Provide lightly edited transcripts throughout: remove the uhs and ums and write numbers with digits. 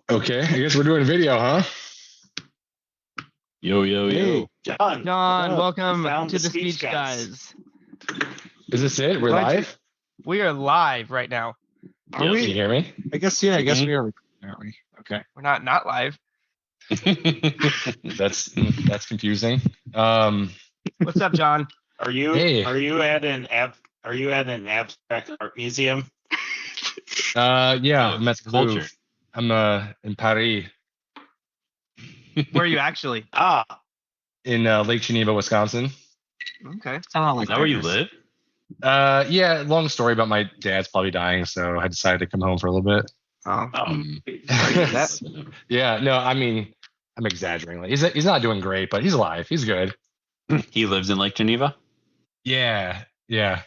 Okay, I guess we're doing video, huh? Yo. John, welcome found to the Speech Guys. Is this it? We're Glad you- live? We are live right now. Are Can we? you hear me? I guess we are, aren't we? Okay. We're not live. That's confusing. What's up, John? Are you Hey. at an abstract art museum? Yeah, I'm at the Culture. Louvre. I'm in Paris, Where are you actually? in Lake Geneva, Wisconsin. Okay. Is that where you live? Yeah, long story about my dad's probably dying, so I decided to come home for a little bit. Oh. Yeah, no, I mean, I'm exaggerating. Like, he's not doing great, but he's alive. He's good. He lives in Lake Geneva? Yeah. Yeah.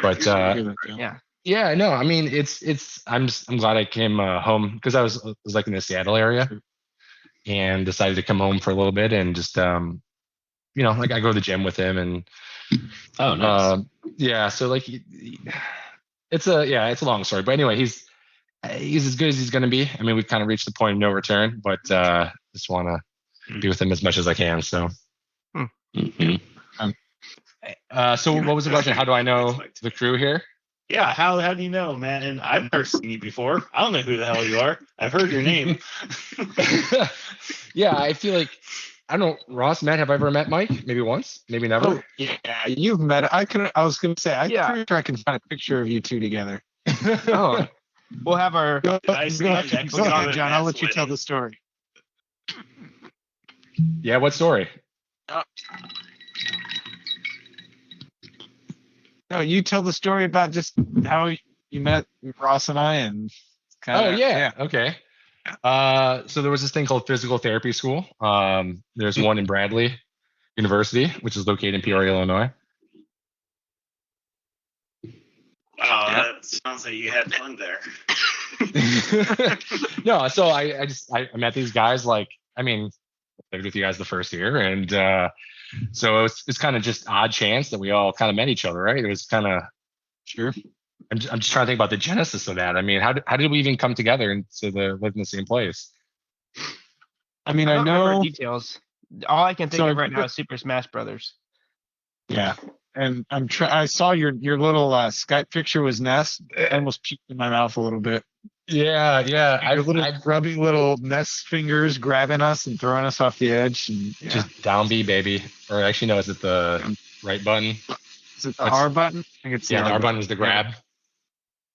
But Yeah. yeah, no, I mean, I'm glad I came home because I was like in the Seattle area and decided to come home for a little bit and just like I go to the gym with him and Oh, nice. yeah, so like it's a long story, but anyway, he's as good as he's going to be. I mean, we've kind of reached the point of no return, but just want to be with him as much as I can. So Mm-hmm. so what was the question? How do I know the crew here? Yeah, how do you know, man? And I've never seen you before. I don't know who the hell you are. I've heard your name. Yeah, I feel like I don't know, Ross, Matt, have I ever met Mike? Maybe once, maybe never. Oh, yeah, you've met. I was going to say, I'm Yeah. pretty sure I can find a picture of you two together. Oh. We'll have our. Go Nice ahead, next go ahead, comment, John. I'll Matt's let you tell wedding. the story. Yeah, what story? No, you tell the story about just how you met Ross and I, and Oh yeah. Okay. So there was this thing called physical therapy school. There's one in Bradley University, which is located in Peoria, Illinois. Wow, that sounds like you had fun there. No, so I met these guys. Like, I mean, I lived with you guys the first year, and so it's kind of just odd chance that we all kind of met each other, right? It was kind of sure. I'm just trying to think about the genesis of that. I mean, how did we even come together and live in the same place? I mean, I don't remember know. details. All I can think So- of right now is Super Smash Brothers. Yeah, and I saw your little Skype picture was Ness. I almost puked in my mouth a little bit. Yeah. Your little grubby little Ness fingers grabbing us and throwing us off the edge. And yeah. Just down B, baby. Or actually, no, is it the right button? Is it the R button? I think it's Yeah, the the R button was the grab.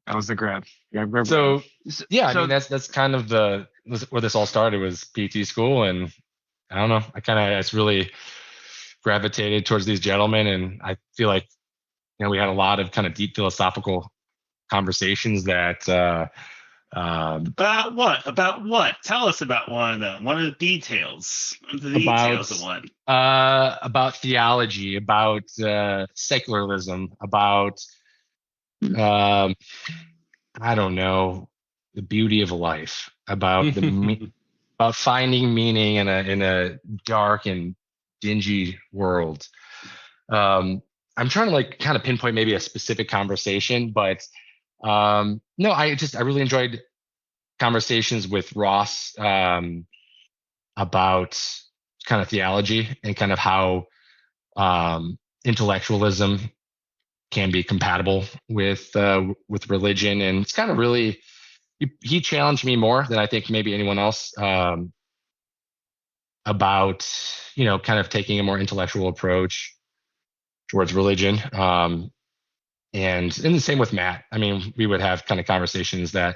That was the grab. Yeah, grab. So yeah, I So- mean that's kind of where this all started was PT school, and I don't know, I kind of just really gravitated towards these gentlemen, and I feel like we had a lot of kind of deep philosophical conversations that About what? About what? Tell us about one of them. What are the details? What are the details of one? about theology, about secularism, about I don't know, the beauty of life, about about finding meaning in a dark and dingy world. I'm trying to like kind of pinpoint maybe a specific conversation, but no, I really enjoyed conversations with Ross about kind of theology and kind of how intellectualism can be compatible with religion, and it's kind of really he challenged me more than I think maybe anyone else about kind of taking a more intellectual approach towards religion, and the same with Matt. I mean, we would have kind of conversations that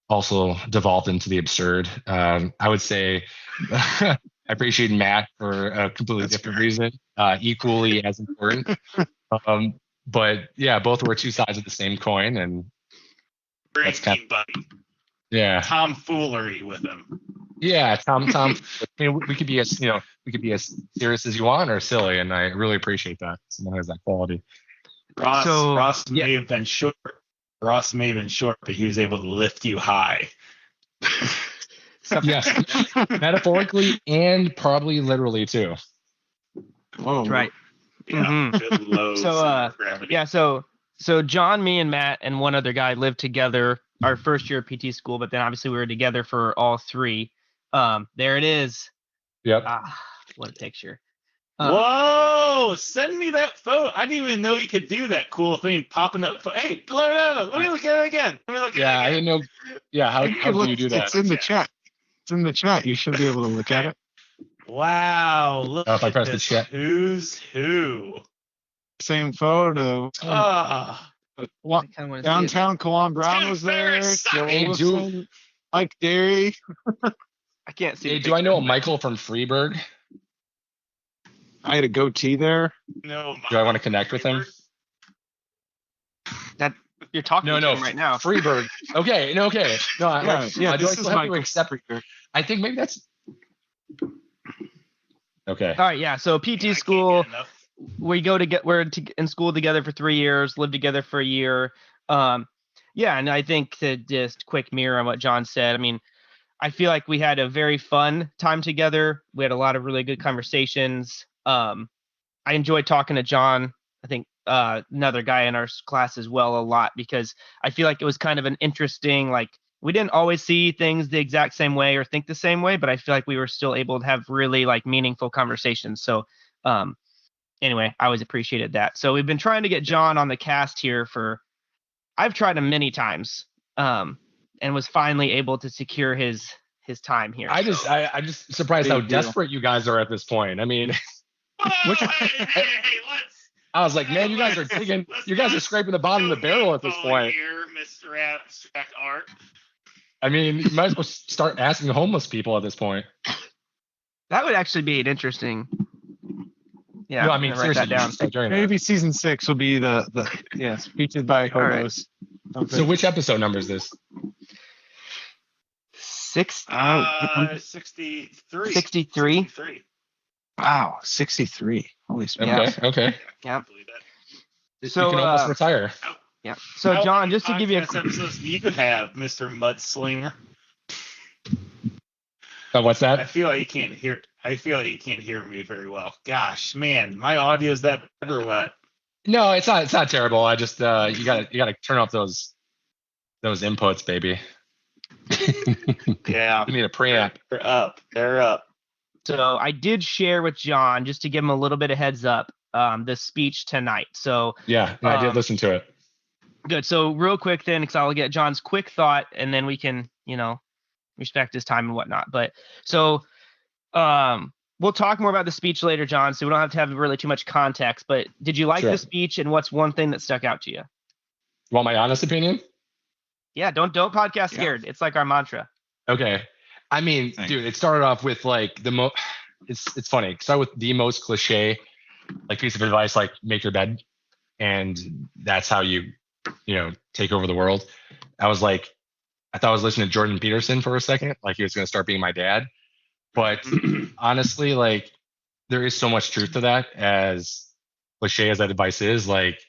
also devolved into the absurd. I would say I appreciate Matt for a completely different reason, equally as important. But yeah, both were two sides of the same coin, and that's Drinking buddy. yeah, Tomfoolery with him. yeah. Tom. I mean, we could be as serious as you want or silly, and I really appreciate that. Someone who has that quality. Ross may have been short. Ross may have been short, but he was able to lift you high. Yes, metaphorically and probably literally too. Whoa. That's right. Yeah, Mhm. good lows So, of gravity. Yeah, so John, me, and Matt and one other guy lived together our first year of PT school, but then obviously we were together for all 3. There it is. Yep. What a picture. Whoa! Send me that photo. I didn't even know you could do that cool thing, popping up. Hey, let me look at it again. Yeah, I didn't know. Yeah, how do you do that? It's in the chat. It's in the chat. You should be able to look at it. Wow! Look If I at press the this. chat. Who's who? Same photo. Ah, Wa- I kinda wanna see it. Downtown, Kawan Brown was there. Joe Hey, Wilson, Mike Derry. I can't see. Hey, the do I picture. know a Michael from Freeburg? I had a goatee there. no. Do I want to connect with him? That you're talking No, to no, him right now? Freeburg. Okay, no, okay. No, Yeah, do I this still is have Michael to accept? Freeburg. I think maybe that's. Okay. All right, yeah. So PT school, we're in school together for 3 years, lived together for a year. Yeah, and I think to just quick mirror on what John said. I mean, I feel like we had a very fun time together. We had a lot of really good conversations. I enjoyed talking to John. I think another guy in our class as well a lot, because I feel like it was kind of an interesting, like, we didn't always see things the exact same way or think the same way, but I feel like we were still able to have really like meaningful conversations. So anyway, I always appreciated that. So we've been trying to get John on the cast here I've tried him many times, and was finally able to secure his time here. I'm just surprised how Big deal. desperate you guys are at this point. I mean, Whoa, hey, I was like, man, you guys are digging. You guys are scraping the bottom of the barrel at this point. Here, Mr. Abstract Art. I mean, you might as well start asking homeless people at this point. That would actually be an interesting. Yeah, No, I I'm mean, gonna write seriously, that you down. should start doing that. Maybe season 6 will be the featured by All right. hobos. So which episode number is this? 63. 63. 63. Wow, 63. Holy smokes. Yeah. Okay. Yeah. Believe that. You So, can almost retire. Yeah. So How John, many just to give you a podcast episodes do you have, Mr. Mudslinger? Oh, what's I that? feel like you can't hear. I feel like you can't hear me very well. Gosh, man, my audio is that bad or what? No, it's not. It's not terrible. I just you gotta turn off those inputs, baby. Yeah, You need a preamp. they're up. They're up. So I did share with John, just to give him a little bit of heads up, the speech tonight. So Yeah, I did listen to it. good. So real quick then, because I'll get John's quick thought, and then we can, respect his time and whatnot. But so we'll talk more about the speech later, John, so we don't have to have really too much context. But did you like Sure. the speech, and what's one thing that stuck out to you? You want my honest opinion? Yeah, don't podcast scared. It's like our mantra. Okay. I mean, Thanks. dude, it started off with like it's funny. Start with the most cliche like piece of advice, like make your bed, and that's how you take over the world. I thought I was listening to Jordan Peterson for a second, like he was going to start being my dad. But honestly, like there is so much truth to that, as cliche as that advice is. Like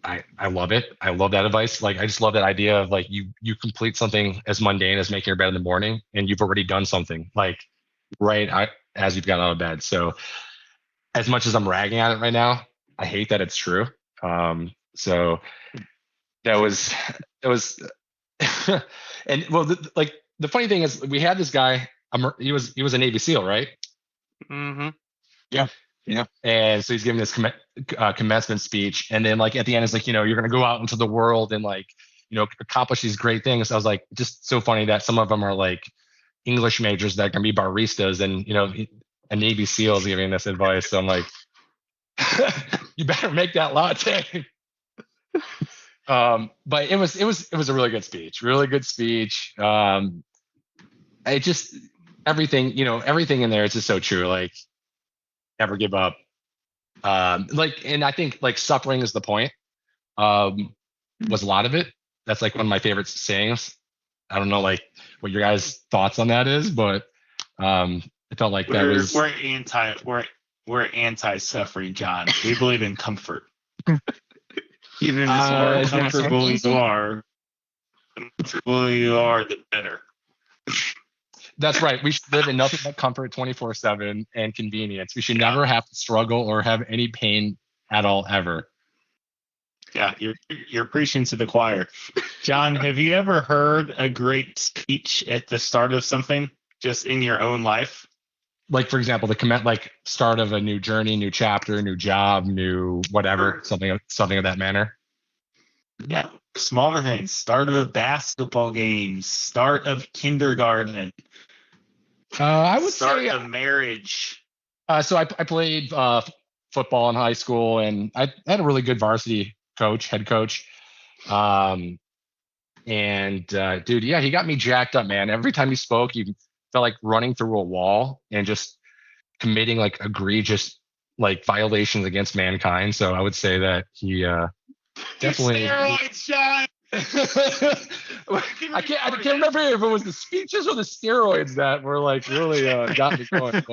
I love it. I love that advice. Like I just love that idea of like you complete something as mundane as making your bed in the morning, and you've already done something like as you've gotten out of bed. So as much as I'm ragging on it right now, I hate that it's true. So that was and well, the funny thing is we had this guy. He was a Navy SEAL, right? Mm-hmm. And so he's giving this commencement speech, and then like at the end, it's like you're going to go out into the world and like accomplish these great things. I was like, just so funny that some of them are like English majors that can be baristas, and a Navy SEAL is giving this advice. So I'm like, you better make that latte. But it was a really good speech. It just everything in there. It's just so true. Like never give up. And I think like suffering is the point. Was a lot of it. That's like one of my favorite sayings. I don't know like what your guys' thoughts on that is, but I felt like that was. We're anti-suffering, John. We believe in comfort. Even in The this more world. comfortable you are, the better. That's right. We should live in nothing but comfort 24/7 and convenience. We should never have to struggle or have any pain at all ever. Yeah, you're preaching to the choir. John, have you ever heard a great speech at the start of something, just in your own life? Like, for example, the comment, like start of a new journey, new chapter, new job, new whatever, something of that manner. Yeah, smaller things. Start of a basketball game. Start of kindergarten. I would Start say of marriage. so. I played football in high school, and I had a really good varsity head coach. And dude, yeah, he got me jacked up, man. Every time he spoke, you felt like running through a wall and just committing like egregious like violations against mankind. So I would say that he definitely. Steroids, John. I can't remember if it was the speeches or the steroids that were like really got me going.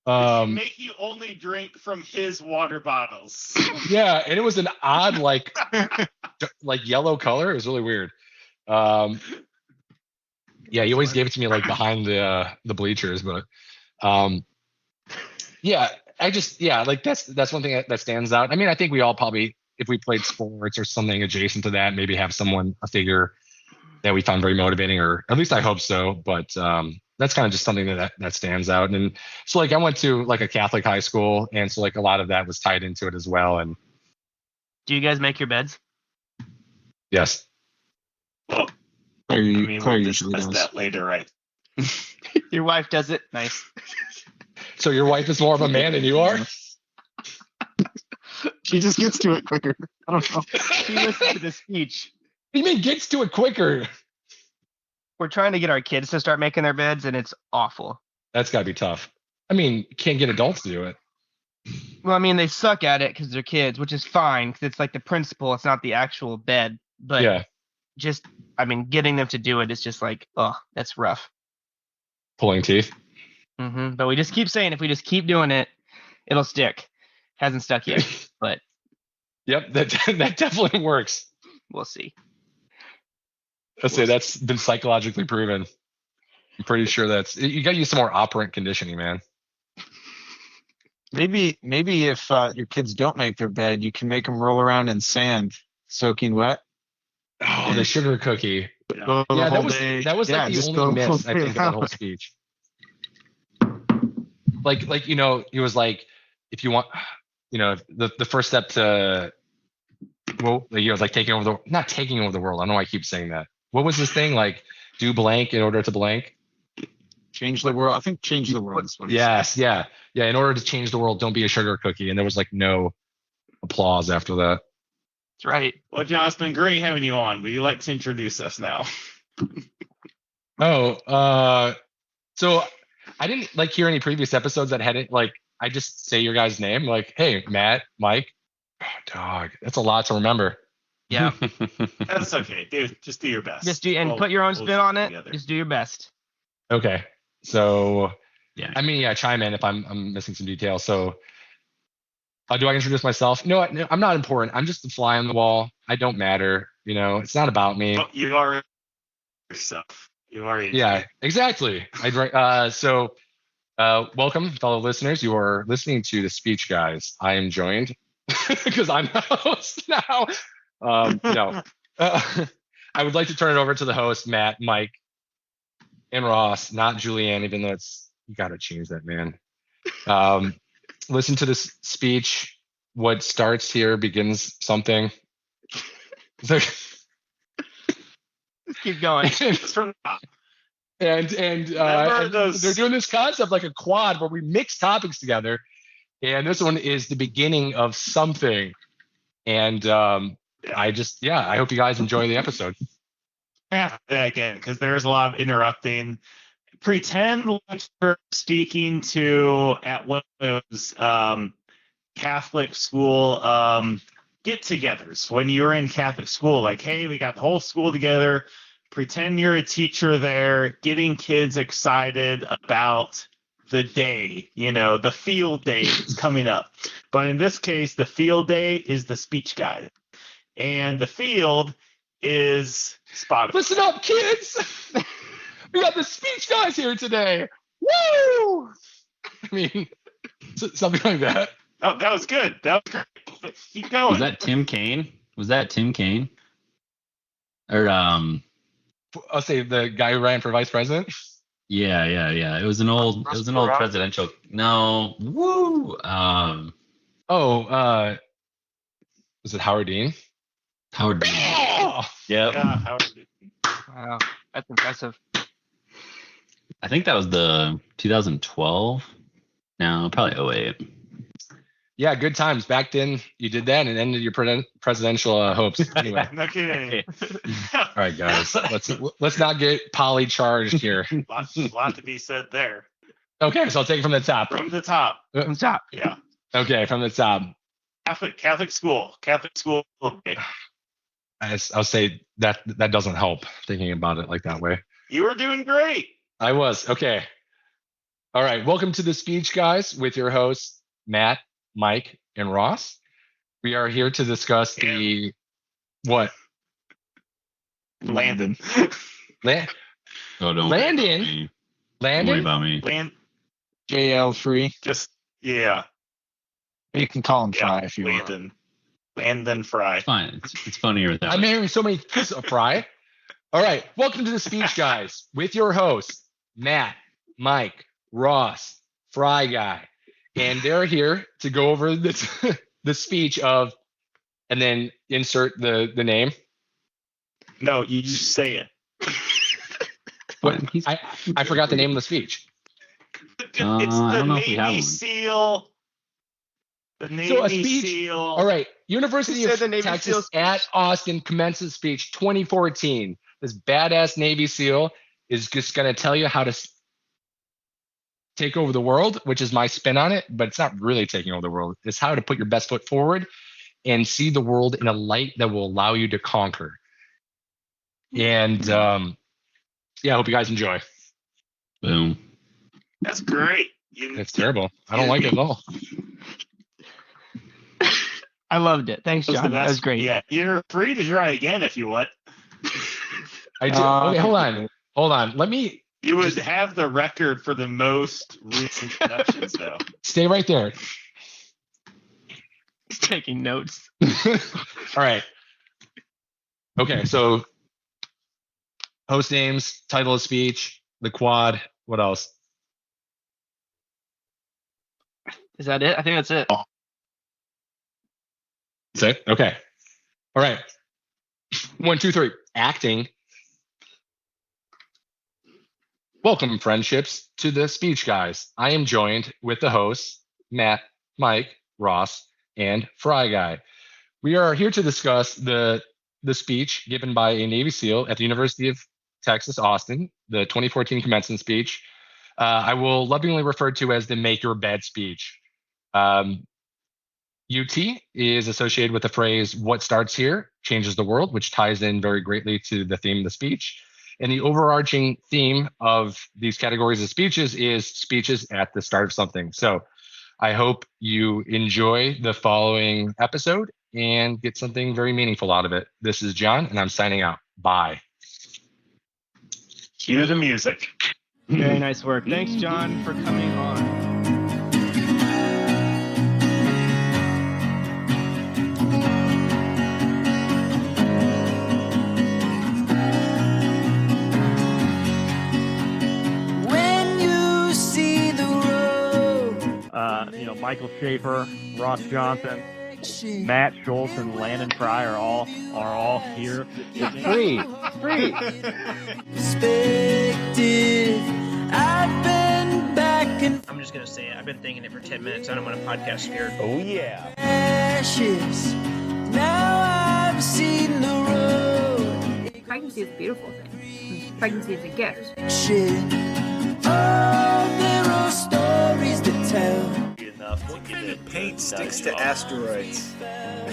But, Make you only drink from his water bottles. yeah, and it was an odd like yellow color. It was really weird. Yeah, he always gave it to me like behind the bleachers, but yeah, like that's one thing that stands out. I mean, I think we all probably, if we played sports or something adjacent to that, maybe have a figure that we found very motivating, or at least I hope so. But that's kind of just something that stands out. And so like I went to like a Catholic high school, and so like a lot of that was tied into it as well. And Do you guys make your beds? yes. Well, Claire, I mean, Claire we'll usually discuss does. that later, right? Your wife does it. Nice. So your wife is more of a man than you are? She just gets to it quicker. I don't know. She listened to the speech. What do you mean gets to it quicker? We're trying to get our kids to start making their beds, and it's awful. That's got to be tough. I mean, you can't get adults to do it. Well, I mean, they suck at it because they're kids, which is fine because it's like the principle. It's not the actual bed. But Yeah, just, I mean, getting them to do it is just like, oh, that's rough. pulling teeth. But we just keep saying if we just keep doing it, it'll stick. Hasn't stuck yet, but Yep, that definitely works. we'll see. Let's say that's been psychologically proven. I'm pretty sure you got to use some more operant conditioning, man. Maybe if your kids don't make their bed, you can make them roll around in sand, soaking wet. Oh, the sugar cookie. Go the Yeah, whole day. that was Yeah, like just the go only full miss I think of that whole hours. speech. Like he was like, if you want, the first step to, well, like not taking over the world. I don't know why I keep saying that. What was this thing like? Do blank in order to blank. Change the world. I think change the world is what he Yes, yeah. In order to change the world, don't be a sugar cookie. And there was like no applause after that. That's right. Well, John, it's been great having you on. Would you like to introduce us now? So I didn't like hear any previous episodes that had it like I just say your guys' name, like, hey, Matt, Mike. Oh, dog, that's a lot to remember. Yeah. That's okay, dude. Just do your best. Just do and We'll- put your own we'll spin on it. together. Just do your best. Okay, so Yeah. I mean, yeah, chime in if I'm missing some details. So, do I introduce myself? No, I'm not important. I'm just the fly on the wall. I don't matter. It's not about me. Well, you are yourself. You are. Yeah, exactly. So, welcome, fellow listeners. You are listening to the Speech Guys. I am joined because I'm the host now. No, I would like to turn it over to the host, Matt, Mike, and Ross, not Julianne, even though you got to change that, man. Listen to this speech. What starts here begins something. Just keep going. It's from the top. And Remember those- they're doing this concept like a quad where we mix topics together. And this one is the beginning of something. And I hope you guys enjoy the episode. Yeah, again, because there's a lot of interrupting. Pretend like you're speaking to at one of those Catholic school get-togethers when you were in Catholic school. Like, hey, we got the whole school together. Pretend you're a teacher there, getting kids excited about the day, the field day is coming up. But in this case, the field day is the speech guide. And the field is Spotify. Listen up, kids. We got the Speech Guys here today. Woo! I mean, something like that. Oh, that was good. That was great. Keep going. Was that Tim Kaine? Or I'll say the guy who ran for vice president. yeah. It was an old presidential. No, woo. Oh, was it Howard Dean? Howard Dean. Oh, Yep. Yeah, Howard. Wow, that's impressive. I think that was the 2012. No, probably 08. yeah, good times back then. You did that and ended your presidential hopes. Anyway, No kidding. all right, guys, let's not get poly charged here. lot to be said there. Okay, so I'll take it from the top. From the top. Stop. Yeah. Okay, from the top. Catholic school. Okay. I'll say that doesn't help thinking about it like that way. You were doing great. I was. Okay. All right. Welcome to the speech, guys, with your hosts, Matt, Mike, and Ross. We are here to discuss the what? Landon. Oh, don't Landon? worry about me. Land. JL free. Just yeah. You can call him Fry if you want. Landon Fry. It's fine. It's funnier without. I'm hearing so many Fry. All right. Welcome to the speech, guys, with your hosts, Matt, Mike, Ross, Fry Guy. And they're here to go over the speech of, and then insert the name. No, you just say it. What? I forgot the name of the speech. It's I the don't know if we have Navy one. SEAL. The So a Navy speech. SEAL. All right. University Who said of the Navy Texas SEALs? at Austin commences speech 2014. This badass Navy SEAL is just going to tell you how to take over the world, which is my spin on it, but it's not really taking over the world. It's how to put your best foot forward and see the world in a light that will allow you to conquer. And yeah, I hope you guys enjoy. Boom. That's great. It's terrible. I don't like it at all. I loved it. Thanks, That John. That was great. Yeah, you're free to try again if you want. I do. Okay, hold on. Let me You would have the record for the most recent productions, though. stay right there. He's taking notes. All right. Okay, so host names, title of speech, the quad. What else? Is that it? I think that's it. That's it? Okay. All right. 1, 2, 3. Acting. Welcome, friendships, to the speech, guys. I am joined with the hosts, Matt, Mike, Ross, and Fry Guy. We are here to discuss the speech given by a Navy SEAL at the University of Texas, Austin, the 2014 commencement speech. I will lovingly refer to as the Make Your Bed speech. UT is associated with the phrase, what starts here changes the world, which ties in very greatly to the theme of the speech. And the overarching theme of these categories of speeches is speeches at the start of something. So I hope you enjoy the following episode and get something very meaningful out of it. This is John, and I'm signing out. Bye. Cue the music. Very nice work. Thanks, John, for coming on. Michael Schaefer, Ross Johnson, Matt Schultz, and Landon Fry are all here. Free. I'm just gonna say it. I've been thinking it for 10 minutes. I don't want a podcast scared. Oh yeah. Ashes. Now I've seen the road. Pregnancy is a beautiful thing. Pregnancy is a gift. Oh, there are stories to tell. What kind of Paint sticks to asteroids.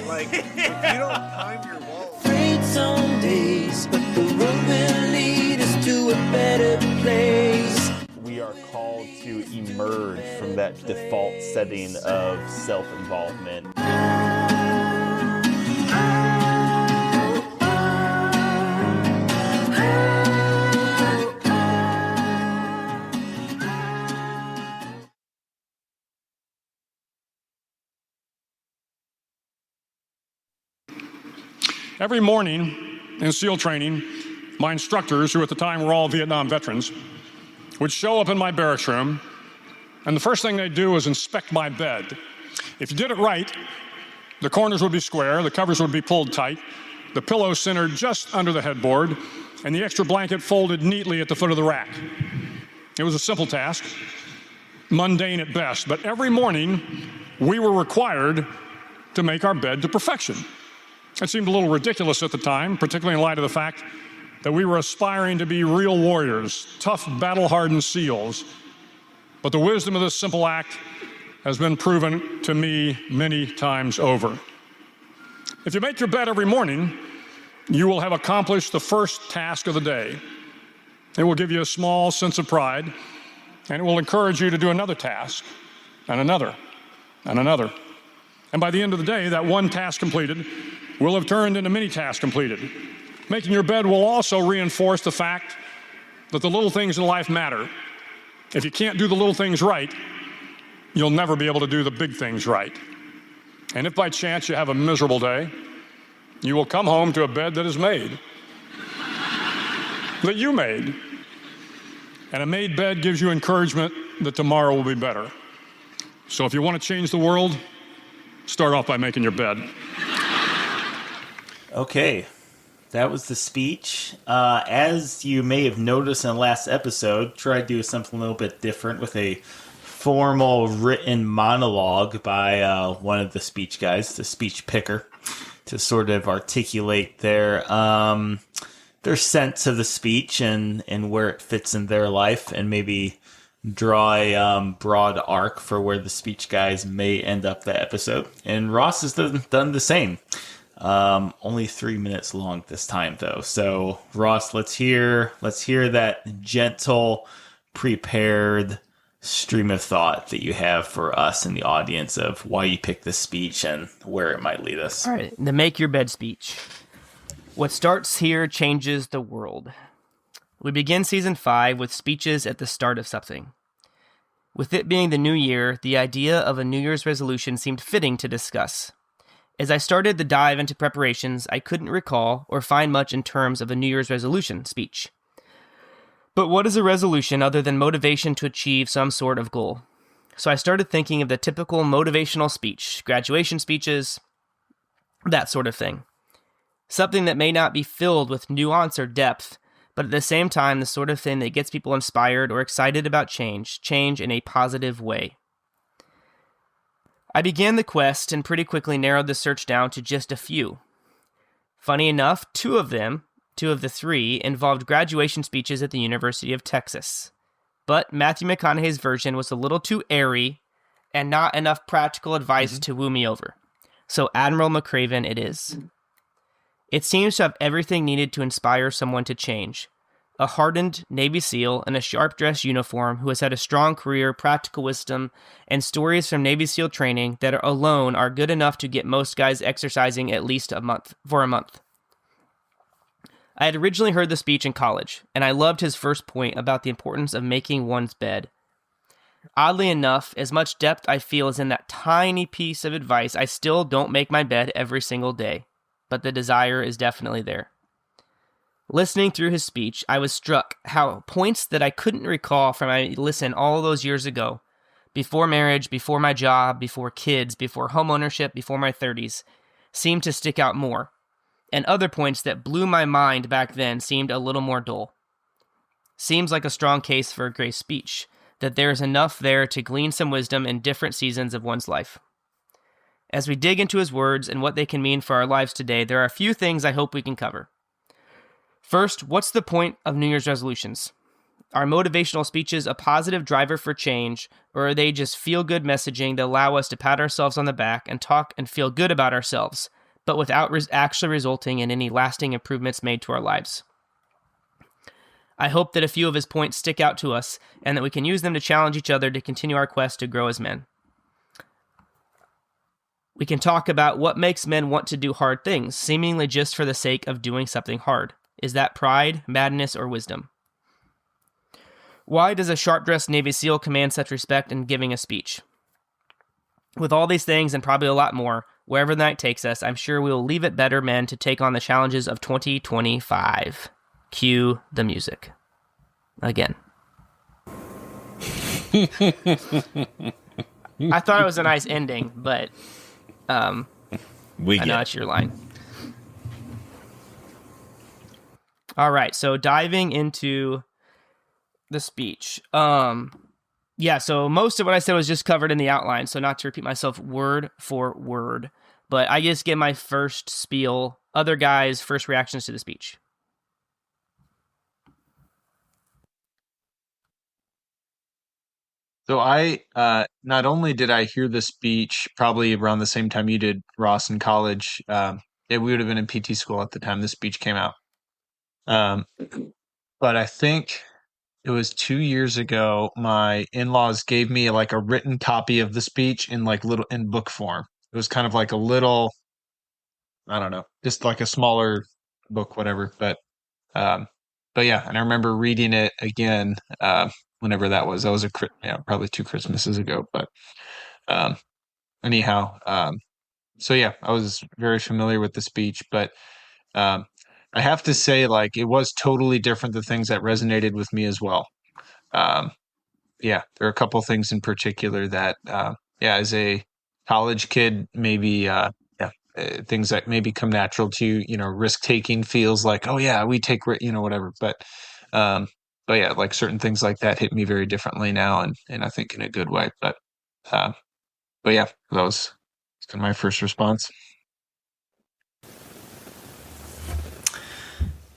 Like, if you don't prime your wall. Afraid some days, but the road will lead us to a better place. We are called to emerge from that default setting of self-involvement. Every morning in SEAL training, my instructors, who at the time were all Vietnam veterans, would show up in my barracks room, and the first thing they'd do was inspect my bed. If you did it right, the corners would be square, the covers would be pulled tight, the pillow centered just under the headboard, and the extra blanket folded neatly at the foot of the rack. It was a simple task, mundane at best, but every morning we were required to make our bed to perfection. It seemed a little ridiculous at the time, particularly in light of the fact that we were aspiring to be real warriors, tough, battle-hardened SEALs. But the wisdom of this simple act has been proven to me many times over. If you make your bed every morning, you will have accomplished the first task of the day. It will give you a small sense of pride, and it will encourage you to do another task, and another, and another. And by the end of the day, that one task completed will have turned into many tasks completed. Making your bed will also reinforce the fact that the little things in life matter. If you can't do the little things right, you'll never be able to do the big things right. And if by chance you have a miserable day, you will come home to a bed that is made, that you made. And a made bed gives you encouragement that tomorrow will be better. So if you want to change the world, start off by making your bed. Okay, that was the speech. As you may have noticed in the last episode, tried to do something a little bit different with a formal written monologue by one of the speech guys, the speech picker, to sort of articulate their sense of the speech and where it fits in their life, and maybe draw a broad arc for where the speech guys may end up that episode. And Ross has done the same. Only 3 minutes long this time, though. So, Ross, let's hear that gentle, prepared stream of thought that you have for us in the audience of why you picked this speech and where it might lead us. All right, the make your bed speech. What starts here changes the world. We begin season 5 with speeches at the start of something. With it being the new year, the idea of a New Year's resolution seemed fitting to discuss. As I started the dive into preparations, I couldn't recall or find much in terms of a New Year's resolution speech. But what is a resolution other than motivation to achieve some sort of goal? So I started thinking of the typical motivational speech, graduation speeches, that sort of thing. Something that may not be filled with nuance or depth, but at the same time, the sort of thing that gets people inspired or excited about change in a positive way. I began the quest and pretty quickly narrowed the search down to just a few. Funny enough, two of the three, involved graduation speeches at the University of Texas. But Matthew McConaughey's version was a little too airy and not enough practical advice to woo me over. So Admiral McRaven it is. It seems to have everything needed to inspire someone to change. A hardened Navy SEAL in a sharp-dressed uniform who has had a strong career, practical wisdom, and stories from Navy SEAL training that alone are good enough to get most guys exercising at least a month. I had originally heard the speech in college, and I loved his first point about the importance of making one's bed. Oddly enough, as much depth I feel is in that tiny piece of advice, I still don't make my bed every single day, but the desire is definitely there. Listening through his speech, I was struck how points that I couldn't recall from my listen all those years ago, before marriage, before my job, before kids, before homeownership, before my 30s, seemed to stick out more, and other points that blew my mind back then seemed a little more dull. Seems like a strong case for a great speech, that there is enough there to glean some wisdom in different seasons of one's life. As we dig into his words and what they can mean for our lives today, there are a few things I hope we can cover. First, what's the point of New Year's resolutions? Are motivational speeches a positive driver for change, or are they just feel-good messaging that allow us to pat ourselves on the back and talk and feel good about ourselves, but without actually resulting in any lasting improvements made to our lives? I hope that a few of his points stick out to us and that we can use them to challenge each other to continue our quest to grow as men. We can talk about what makes men want to do hard things, seemingly just for the sake of doing something hard. Is that pride, madness, or wisdom? Why does a sharp-dressed Navy SEAL command such respect in giving a speech? With all these things and probably a lot more, Wherever the night takes us, I'm sure we will leave it better men to take on the challenges of 2025. Cue the music. Again. I thought it was a nice ending, but I know it's your line. All right, so diving into the speech. Yeah, so most of what I said was just covered in the outline, so not to repeat myself word for word, but I just give my first spiel, other guys' first reactions to the speech. So I not only did I hear the speech probably around the same time you did, Ross, in college. We would have been in PT school at the time this speech came out. But I think it was 2 years ago. My in-laws gave me like a written copy of the speech in in book form. It was kind of like a little, I don't know, just like a smaller book, whatever. But yeah, and I remember reading it again whenever that was. That was probably 2 Christmases ago. But anyhow, so yeah, I was very familiar with the speech, but I have to say, like, it was totally different. The things that resonated with me as well. Yeah, there are a couple things in particular that, as a college kid, maybe, things that maybe come natural to you, risk taking feels like, oh yeah, we take, whatever. But yeah, like certain things like that hit me very differently now, and I think in a good way. But yeah, that was kind of my first response.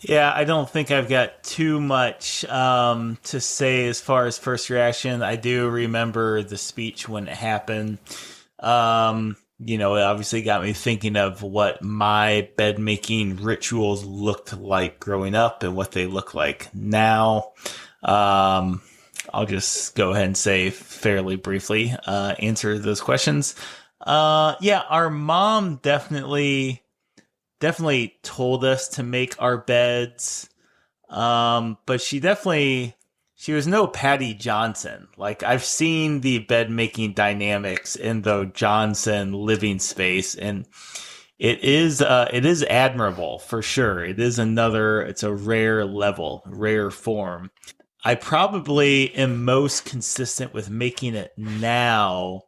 Yeah, I don't think I've got too much to say as far as first reaction. I do remember the speech when it happened. It obviously got me thinking of what my bed making rituals looked like growing up and what they look like now. I'll just go ahead and say fairly briefly, answer those questions. Our mom definitely told us to make our beds. But she was no Patty Johnson. Like, I've seen the bed making dynamics in the Johnson living space, and it is admirable for sure. It's a rare level, rare form. I probably am most consistent with making it now.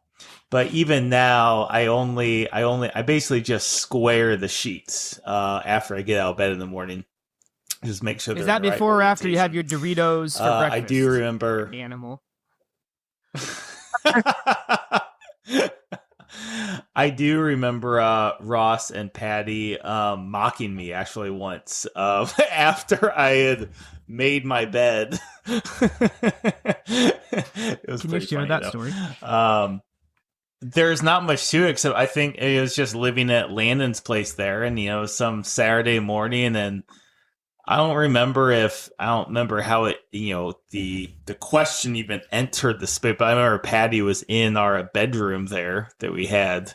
But even now, I basically just square the sheets after I get out of bed in the morning. Just make sure. Is that before or after you have your Doritos for breakfast? I do remember. Animal. I do remember Ross and Patty mocking me actually once after I had made my bed. It was Can you share that story? There's not much to it, except I think it was just living at Landon's place there, and some Saturday morning, and I don't remember how it, the question even entered the space, but I remember Patty was in our bedroom there that we had.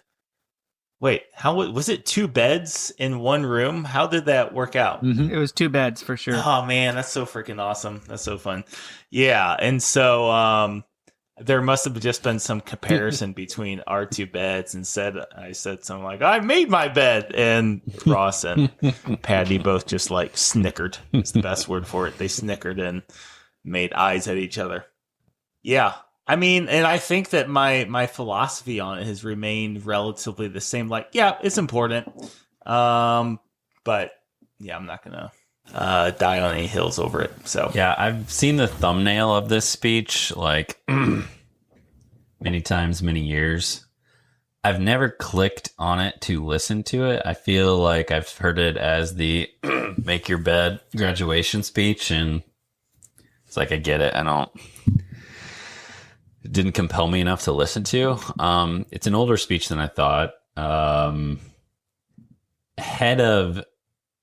Wait, how was it 2 beds in one room? How did that work out? Mm-hmm. It was 2 beds for sure. Oh man, that's so freaking awesome. That's so fun. Yeah, and so there must have just been some comparison between our 2 beds, and I said something like, I made my bed, and Ross and Patty both just like snickered. It's the best word for it. They snickered and made eyes at each other. Yeah. I mean, and I think that my philosophy on it has remained relatively the same. Like, yeah, it's important. But yeah, I'm not gonna die on any hills over it. So yeah, I've seen the thumbnail of this speech like many times, many years. I've never clicked on it to listen to it. I feel like I've heard it as the make your bed graduation speech, and it's like I get it. It didn't compel me enough to listen to. It's an older speech than I thought. Ahead of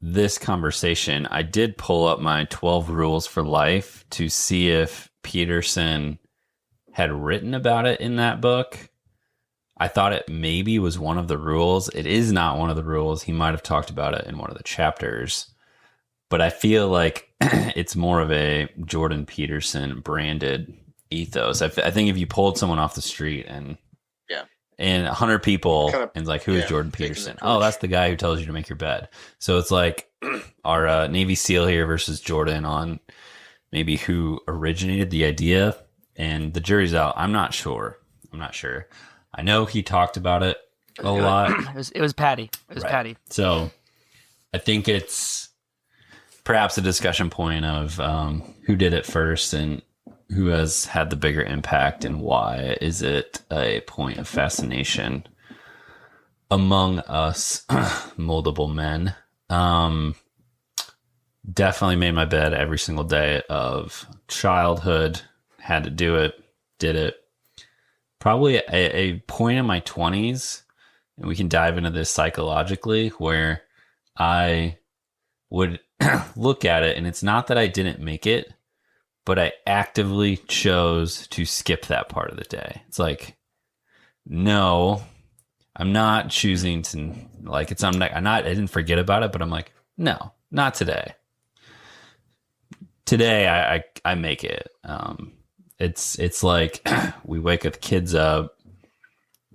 this conversation, I did pull up my 12 rules for life to see if Peterson had written about it in that book. I thought it maybe was one of the rules. It is not one of the rules. He might have talked about it in one of the chapters, but I feel like it's more of a Jordan Peterson branded ethos. I think if you pulled someone off the street and and 100 people, Kind of- and like, who is yeah, Jordan taking Peterson? the Oh, torch. that's the guy who tells you to make your bed. So it's like our Navy SEAL here versus Jordan on maybe who originated the idea, and the jury's out. I'm not sure. I know he talked about it a lot. It was Patty. It was Right. Patty. So I think it's perhaps a discussion point of who did it first and who has had the bigger impact, and why is it a point of fascination among us moldable men. Definitely made my bed every single day of childhood. Had to do it. Did it. Probably a point in my 20s, and we can dive into this psychologically, where I would look at it, and it's not that I didn't make it, but I actively chose to skip that part of the day. It's like, no, I'm not choosing to, like, it's, I didn't forget about it, but I'm like, no, not today. Today I make it. It's like we wake the kids up,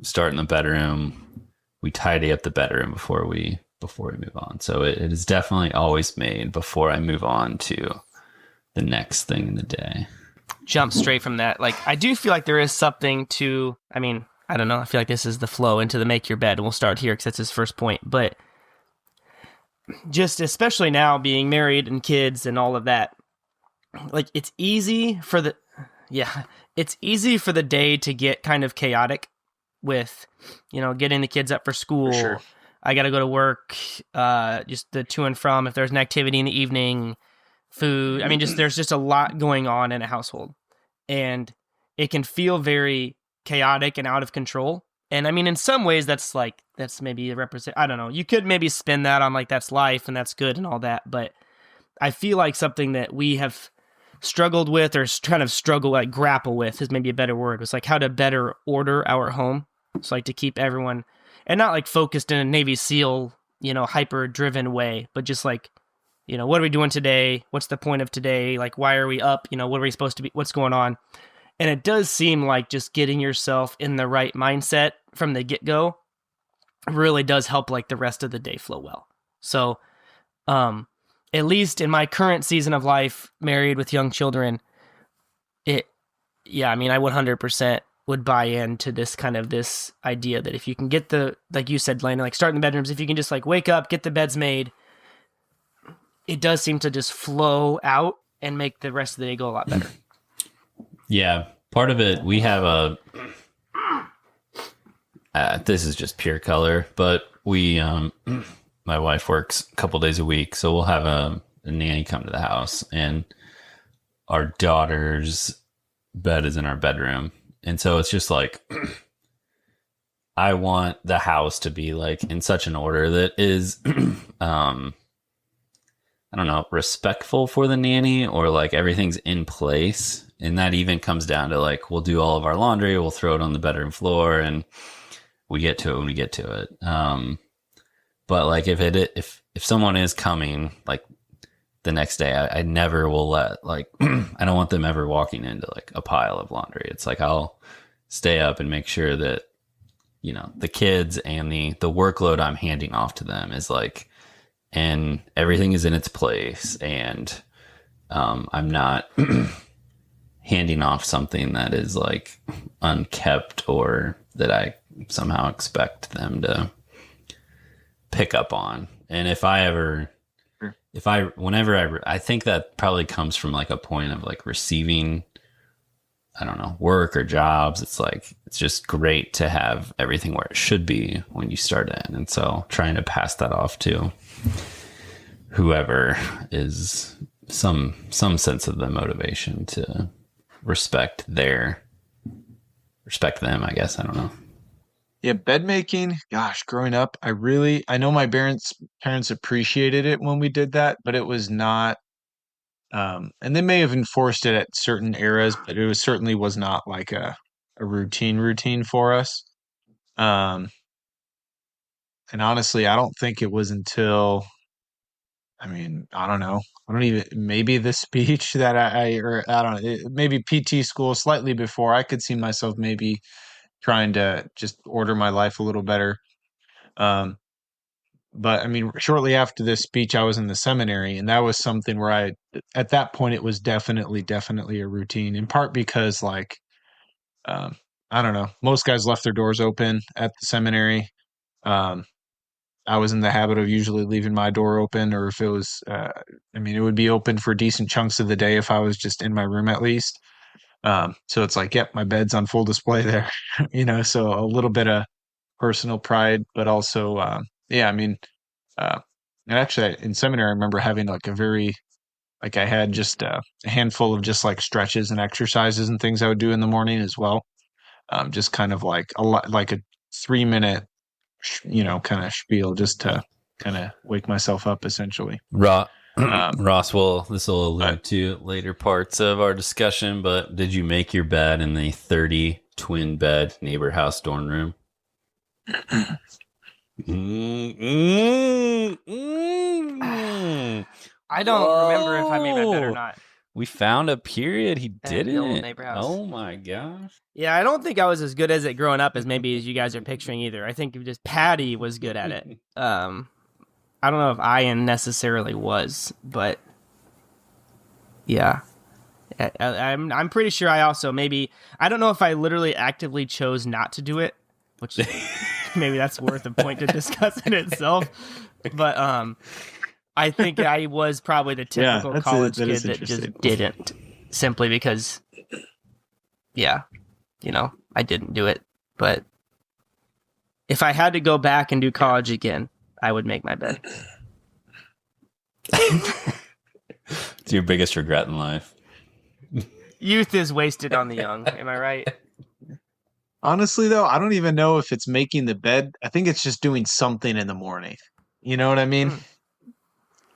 start in the bedroom, we tidy up the bedroom before we move on. So it is definitely always made before I move on to the next thing in the day. Jump straight from that. Like, I do feel like there is something to, I mean, I don't know. I feel like this is the flow into the make your bed. And we'll start here because that's his first point. But just especially now being married and kids and all of that, like, it's easy for the day to get kind of chaotic with, getting the kids up for school. For sure. I got to go to work, just the to and from, if there's an activity in the evening, food. I mean, there's just a lot going on in a household, and it can feel very chaotic and out of control. And I mean, in some ways that's maybe I don't know. You could maybe spin that on like, that's life and that's good and all that. But I feel like something that we have struggled with, or kind of grapple with is maybe a better word. It's like how to better order our home. It's like to keep everyone, and not like focused in a Navy SEAL, hyper driven way, but just like, what are we doing today? What's the point of today? Like, why are we up? What are we supposed to be? What's going on? And it does seem like just getting yourself in the right mindset from the get-go really does help like the rest of the day flow well. So, at least in my current season of life, married with young children, I 100% would buy into this idea that if you can get like you said, Landon, like start in the bedrooms, if you can just like wake up, get the beds made, it does seem to just flow out and make the rest of the day go a lot better. Yeah. Part of it, we have this is just pure color, but we, my wife works a couple days a week, so we'll have a nanny come to the house, and our daughter's bed is in our bedroom. And so it's just like, I want the house to be like in such an order that is, I don't know, respectful for the nanny, or like everything's in place. And that even comes down to like, we'll do all of our laundry, we'll throw it on the bedroom floor, and we get to it when we get to it. But like if someone is coming like the next day, I never will let like, I don't want them ever walking into like a pile of laundry. It's like, I'll stay up and make sure that, the kids and the workload I'm handing off to them is like, and everything is in its place, and I'm not handing off something that is like unkept, or that I somehow expect them to pick up on. And I think that probably comes from like a point of like receiving, I don't know, work or jobs. It's like, it's just great to have everything where it should be when you start in. And so trying to pass that off to whoever is some sense of the motivation to respect them, I guess. I don't know. Yeah, bed making, gosh, growing up, I know my parents appreciated it when we did that, but it was not, and they may have enforced it at certain eras, but it certainly was not like a routine for us. And honestly, I don't think it was until, I don't know, maybe the speech that I don't know, maybe PT school slightly before, I could see myself maybe trying to just order my life a little better. But I mean, shortly after this speech, I was in the seminary, and that was something where at that point, it was definitely a routine, in part because, like, I don't know, most guys left their doors open at the seminary. I was in the habit of usually leaving my door open, or if it was, it would be open for decent chunks of the day if I was just in my room at least. So it's like, yep, my bed's on full display there, so a little bit of personal pride, but also, and actually in seminary, I remember having like I had just a handful of just like stretches and exercises and things I would do in the morning as well. Just kind of like a 3 minute, kind of spiel just to kind of wake myself up essentially. Ross, this will allude to later parts of our discussion, but did you make your bed in the 30 twin bed neighbor house dorm room? I don't remember if I made my bed or not. We found a period he didn't. The old neighbor house. Oh my gosh. Yeah, I don't think I was as good as it growing up as maybe as you guys are picturing either. I think just Patty was good at it. I don't know if Ian necessarily was, but yeah. I'm pretty sure I also I don't know if I literally actively chose not to do it, which maybe that's worth a point to discuss in itself. But I think I was probably the typical college kid that just didn't, simply because, I didn't do it. But if I had to go back and do college again, I would make my bed. It's your biggest regret in life. Youth is wasted on the young. Am I right? Honestly, though, I don't even know if it's making the bed. I think it's just doing something in the morning. You know what I mean?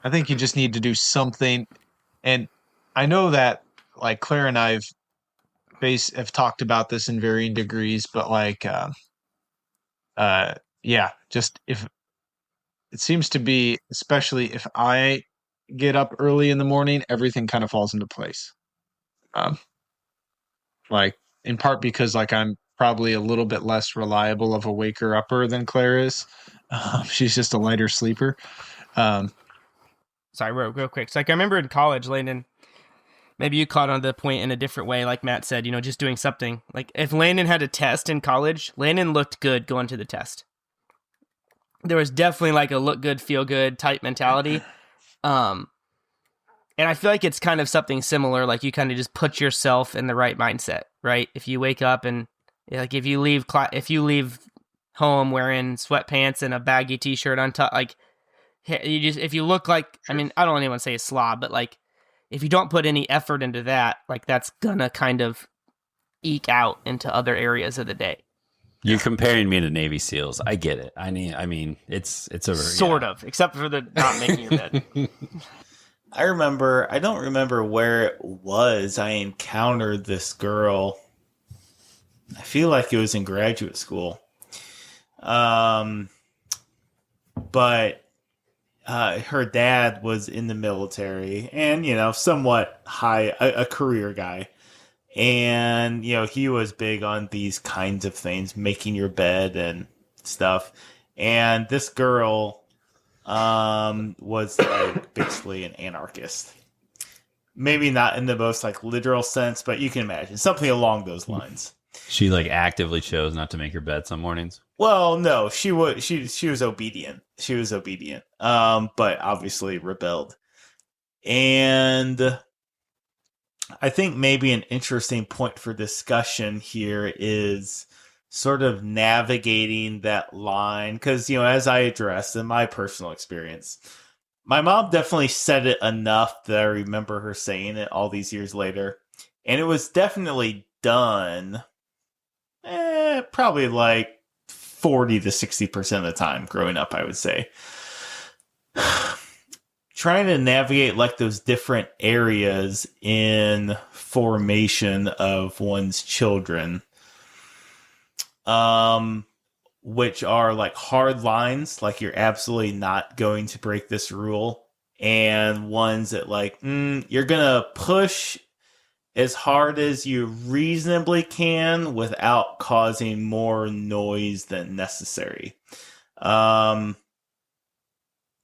I think you just need to do something. And I know that, like, Claire and I have talked about this in varying degrees, but just if it seems to be, especially if I get up early in the morning, everything kind of falls into place. In part because I'm probably a little bit less reliable of a waker upper than Claire is. She's just a lighter sleeper. Sorry, real quick. So I remember in college, Landon, maybe you caught on the point in a different way, like Matt said, just doing something. Like if Landon had a test in college, Landon looked good going to the test. There was definitely like a look good, feel good type mentality. And I feel like it's kind of something similar. Like you kind of just put yourself in the right mindset, right? If you wake up and if you leave home wearing sweatpants and a baggy t-shirt on top, if you look like, I don't want anyone to say a slob, but like if you don't put any effort into that, like that's gonna kind of eke out into other areas of the day. You're comparing me to Navy SEALs. I get it. I mean, it's a sort of, except for the not making your bed. I don't remember where it was. I encountered this girl. I feel like it was in graduate school. But her dad was in the military and, somewhat high, a career guy. And, he was big on these kinds of things, making your bed and stuff. And this girl was basically an anarchist. Maybe not in the most literal sense, but you can imagine something along those lines. She actively chose not to make her bed some mornings. Well, no, she was obedient. She was obedient. But obviously rebelled. And I think maybe an interesting point for discussion here is sort of navigating that line. Because, as I addressed in my personal experience, my mom definitely said it enough that I remember her saying it all these years later. And it was definitely done probably 40 to 60% of the time growing up, I would say. Trying to navigate those different areas in formation of one's children, which are hard lines, you're absolutely not going to break this rule, and ones that you're gonna push as hard as you reasonably can without causing more noise than necessary.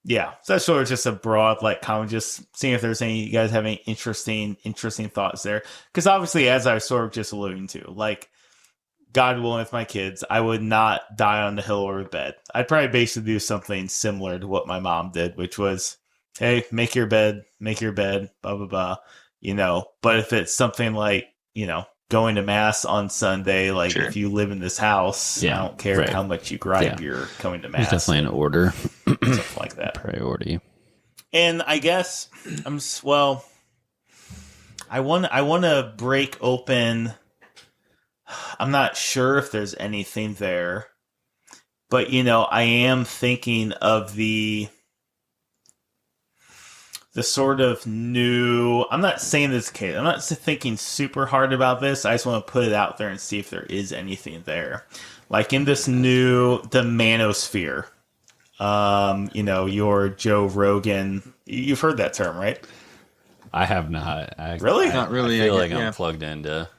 Yeah, so that's sort of just a broad comment, just seeing if there's you guys have any interesting thoughts there. Because obviously, as I was sort of just alluding to, God willing, with my kids, I would not die on the hill or the bed. I'd probably basically do something similar to what my mom did, which was, hey, make your bed, blah, blah, blah, But if it's something like, going to mass on Sunday, Sure. if you live in this house, I don't care how much you gripe, you're going to mass. There's definitely an order. Stuff like that. Priority. And I guess, I want to break open... I'm not sure if there's anything there, but I am thinking of the sort of new. I'm not saying this case. I'm not thinking super hard about this. I just want to put it out there and see if there is anything there, in this new the manosphere. Your Joe Rogan. You've heard that term, right? I have not. Really? Not really. I feel like I'm plugged into.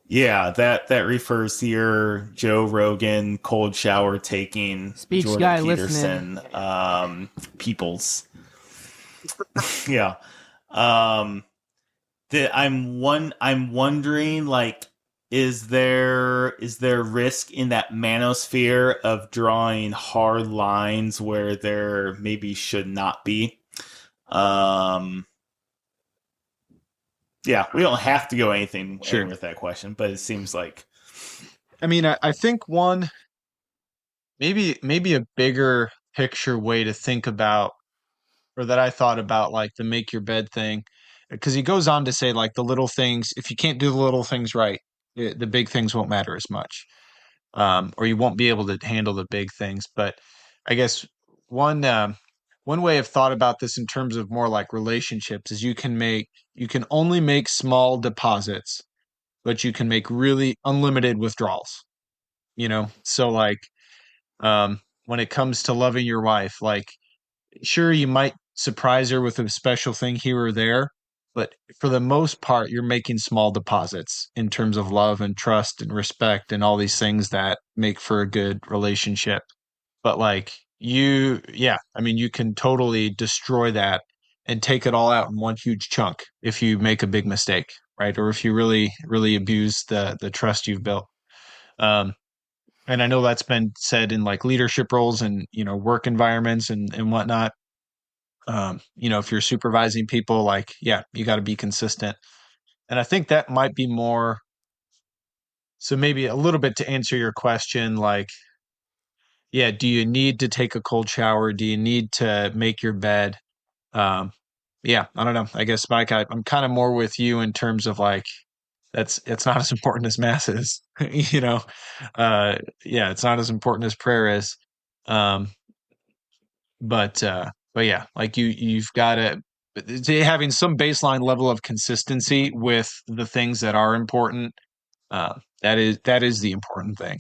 Yeah, that refers to your Joe Rogan cold shower taking speech Jordan guy Peterson listening. Peoples. Yeah. That I'm wondering is there risk in that manosphere of drawing hard lines where there maybe should not be? Yeah, we don't have to go anything with that question, but it seems like. I mean, I think one, maybe a bigger picture way to think about, or that I thought about, the make your bed thing, because he goes on to say, the little things, if you can't do the little things right, the big things won't matter as much, or you won't be able to handle the big things. But I guess one way I've thought about this in terms of more relationships is you can only make small deposits, but you can make really unlimited withdrawals. So when it comes to loving your wife, sure, you might surprise her with a special thing here or there, but for the most part, you're making small deposits in terms of love and trust and respect and all these things that make for a good relationship. But you can totally destroy that and take it all out in one huge chunk if you make a big mistake, right? Or if you really, really abuse the trust you've built. And I know that's been said in leadership roles and, work environments and whatnot. If you're supervising people, you got to be consistent. And I think that might be more. So maybe a little bit to answer your question, do you need to take a cold shower? Do you need to make your bed? I don't know. I guess, Mike, I'm kind of more with you in terms of it's not as important as mass is, it's not as important as prayer is. But yeah, you've got to having some baseline level of consistency with the things that are important. That is the important thing,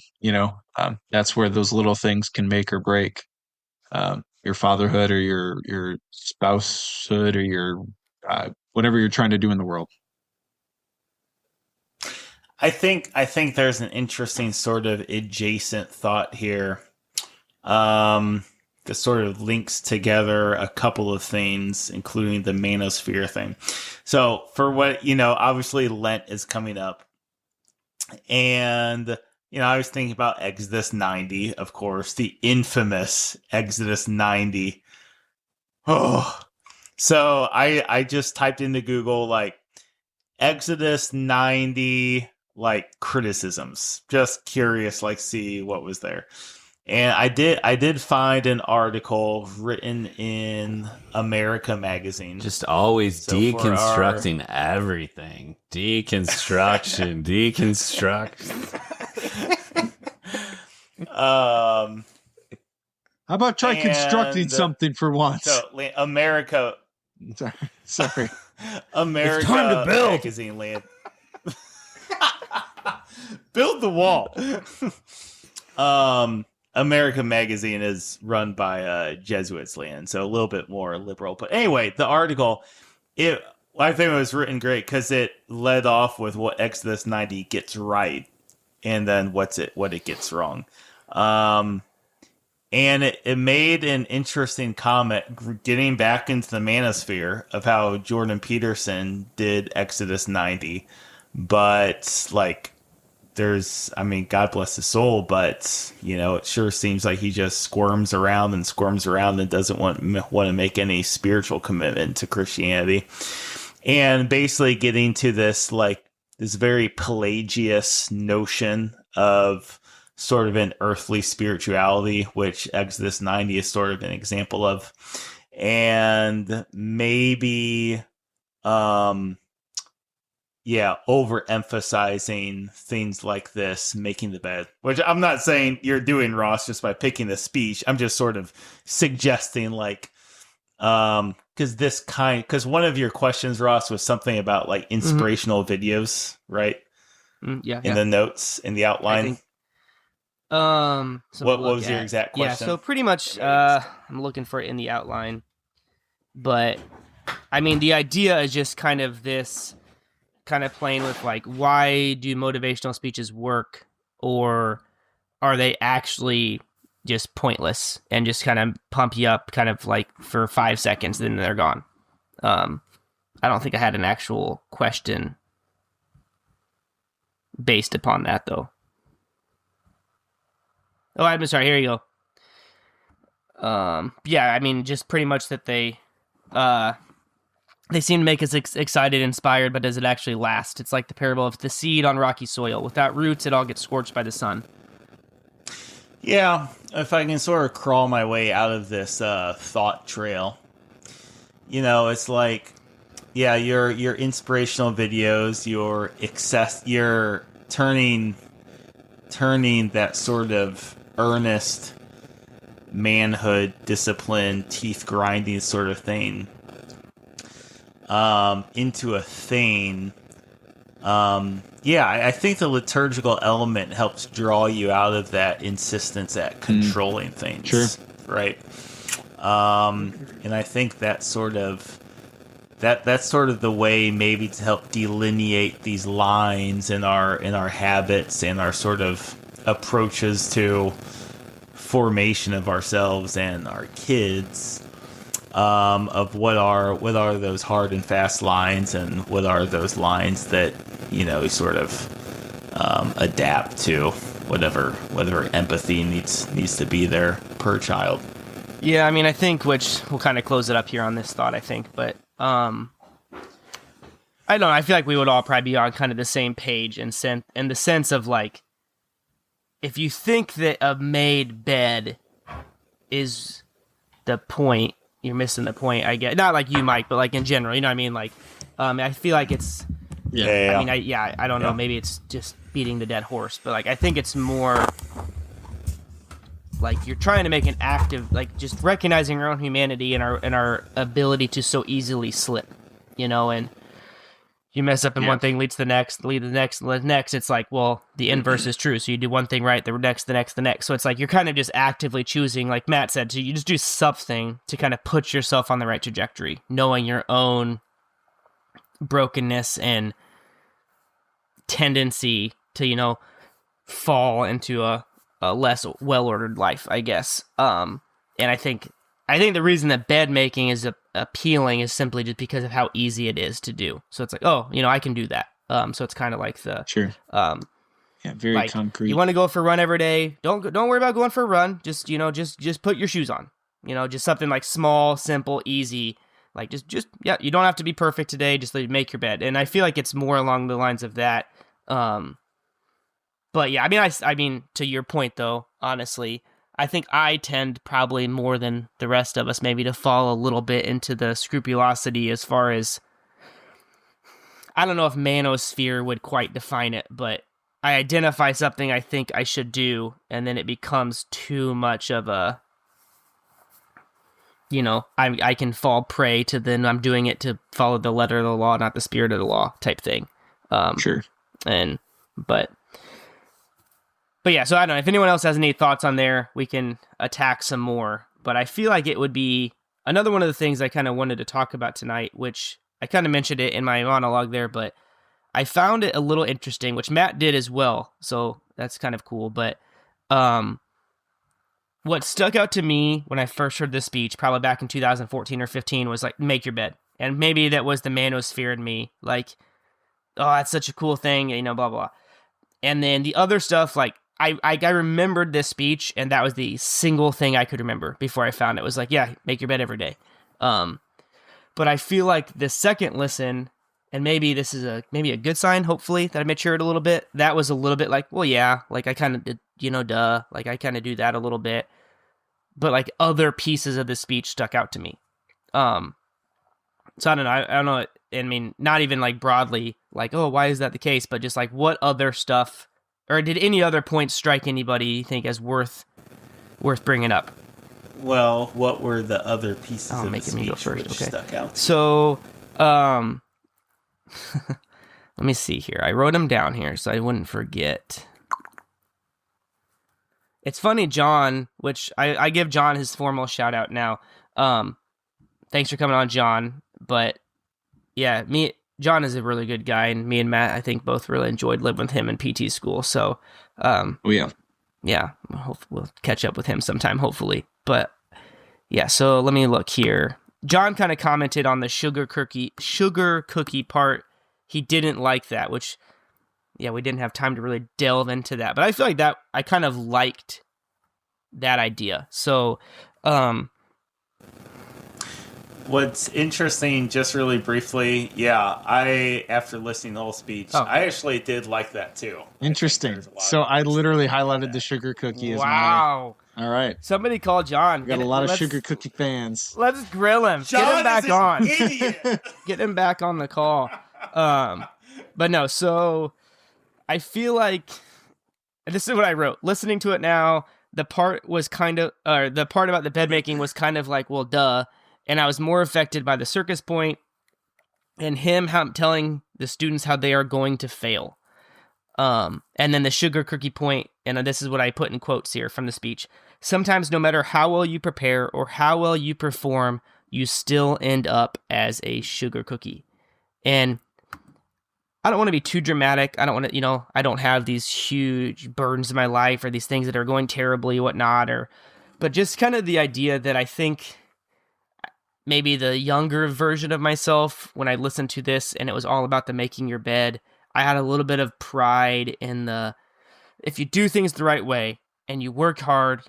that's where those little things can make or break your fatherhood or your spousehood or your whatever you're trying to do in the world. I think there's an interesting sort of adjacent thought here that sort of links together a couple of things, including the manosphere thing. So for what, obviously Lent is coming up. And, I was thinking about Exodus 90, of course, the infamous Exodus 90. Oh, so I just typed into Google, Exodus 90, criticisms, just curious, see what was there. And I did find an article written in America magazine. Just always deconstructing everything. Deconstruction. How about try constructing something for once? So America. Sorry. America it's time to build. Magazine land. Build the wall. America Magazine is run by Jesuits, land, so a little bit more liberal. But anyway, the article, Well, I think it was written great because it led off with what Exodus 90 gets right, and then what it gets wrong. And it made an interesting comment getting back into the manosphere of how Jordan Peterson did Exodus 90. But, like, God bless his soul, but, it sure seems like he just squirms around and doesn't want to make any spiritual commitment to Christianity. And basically getting to this very Pelagius notion of sort of an earthly spirituality, which Exodus 90 is sort of an example of. And maybe, overemphasizing things like this, making the bed, which I'm not saying you're doing, Ross, just by picking the speech. I'm just sort of suggesting because one of your questions, Ross, was something about like inspirational videos, right? Yeah. In the notes, in the outline. What was your exact question? Yeah, so pretty much I'm looking for it in the outline. But I mean, the idea is just kind of this kind of playing with like, why do motivational speeches work, or are they actually just pointless and just kind of pump you up kind of like for 5 seconds, then they're gone. I don't think I had an actual question based upon that though. Oh, I'm sorry. Here you go. Yeah, I mean, just pretty much that they seem to make us excited, inspired, but does it actually last? It's like the parable of the seed on rocky soil. Without roots, it all gets scorched by the sun. Yeah, if I can sort of crawl my way out of this thought trail, it's like, yeah, your inspirational videos, you're turning that sort of earnest manhood, discipline, teeth grinding sort of thing into a thing. I think the liturgical element helps draw you out of that insistence at controlling things. Sure. Right. And I think that's sort of the way maybe to help delineate these lines in our habits and our sort of approaches to formation of ourselves and our kids, of what are those hard and fast lines, and what are those lines that sort of adapt to whatever empathy needs to be there per child. Yeah, I mean, I think, which we'll kind of close it up here on this thought, I think, but I don't know, I feel like we would all probably be on kind of the same page in the sense of like, if you think that a made bed is the point, you're missing the point, I guess. Not like you, Mike, but like in general, you know what I mean? Like, I feel like it's, yeah. I mean, I don't know, maybe it's just beating the dead horse, but like, I think it's more like you're trying to make an active, like just recognizing our own humanity and our ability to so easily slip, and you mess up in one thing, leads to the next, it's like, well, the inverse is true. So you do one thing right, the next. So it's like you're kind of just actively choosing, like Matt said, to you just do something to kind of put yourself on the right trajectory, knowing your own brokenness and tendency to, fall into a less well-ordered life, I guess. And I think the reason that bed making is appealing is simply just because of how easy it is to do. So it's like, oh, I can do that. So it's kind of like the very like, concrete. You want to go for a run every day? Don't worry about going for a run. Just just put your shoes on. Just something like small, simple, easy. Like just you don't have to be perfect today. Just like make your bed. And I feel like it's more along the lines of that. But yeah, I mean, to your point though, honestly, I think I tend probably more than the rest of us maybe to fall a little bit into the scrupulosity as far as, I don't know if manosphere would quite define it, but I identify something I think I should do, and then it becomes too much of a, I can fall prey to then I'm doing it to follow the letter of the law, not the spirit of the law type thing. Sure. But yeah, so I don't know. If anyone else has any thoughts on there, we can attack some more. But I feel like it would be another one of the things I kind of wanted to talk about tonight, which I kind of mentioned it in my monologue there, but I found it a little interesting, which Matt did as well. So that's kind of cool. But what stuck out to me when I first heard this speech, probably back in 2014 or 15, was like, make your bed. And maybe that was the manosphere in me. Like, oh, that's such a cool thing, you know, blah, blah. And then the other stuff, like, I remembered this speech, and that was the single thing I could remember before I found it. It was like, yeah, make your bed every day. But I feel like the second listen, and maybe this is maybe a good sign, hopefully, that I matured a little bit. That was a little bit like, well, yeah, like I kind of did, you know, duh. Like I kind of do that a little bit. But like other pieces of the speech stuck out to me. So I don't know. I don't know. I mean, not even like broadly, like, oh, why is that the case? But just like what other stuff, or did any other points strike anybody you think as worth bringing up? Well, what were the other pieces of the making me go speech first. which Okay. stuck out? So, let me see here. I wrote them down here so I wouldn't forget. It's funny, John, which I give John his formal shout out now. Thanks for coming on, John. But yeah, John is a really good guy, and me and Matt, I think, both really enjoyed living with him in PT school. So, yeah, we'll catch up with him sometime, hopefully. But yeah, so let me look here. John kind of commented on the sugar cookie part. He didn't like that, which, yeah, we didn't have time to really delve into that. But I feel like that I kind of liked that idea. So, what's interesting, just really briefly, after listening to the whole speech, I actually did like that too. Interesting. So I literally highlighted the sugar cookie as wow. All right. Somebody call John. We got a lot of sugar cookie fans. Let's grill him. John Get him back on. Idiot. Get him back on the call. But no, so I feel like this is what I wrote. Listening to it now, the part was the part about the bed making was kind of like, well, duh. And I was more affected by the circus point and him telling the students how they are going to fail. And then the sugar cookie point, and this is what I put in quotes here from the speech. Sometimes no matter how well you prepare or how well you perform, you still end up as a sugar cookie. And I don't want to be too dramatic. I don't want to, I don't have these huge burdens in my life or these things that are going terribly, whatnot, but just kind of the idea that I think maybe the younger version of myself, when I listened to this and it was all about the making your bed, I had a little bit of pride in if you do things the right way and you work hard,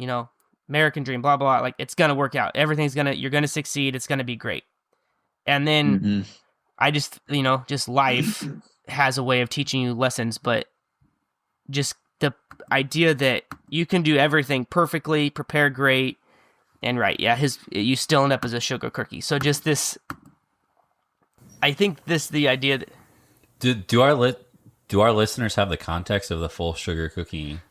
American dream, blah, blah, like it's going to work out. You're going to succeed. It's going to be great. And then I just, just life has a way of teaching you lessons, but just the idea that you can do everything perfectly, prepare great, and right, yeah, you still end up as a sugar cookie. So just this, I think the idea that do our listeners have the context of the full sugar cookie?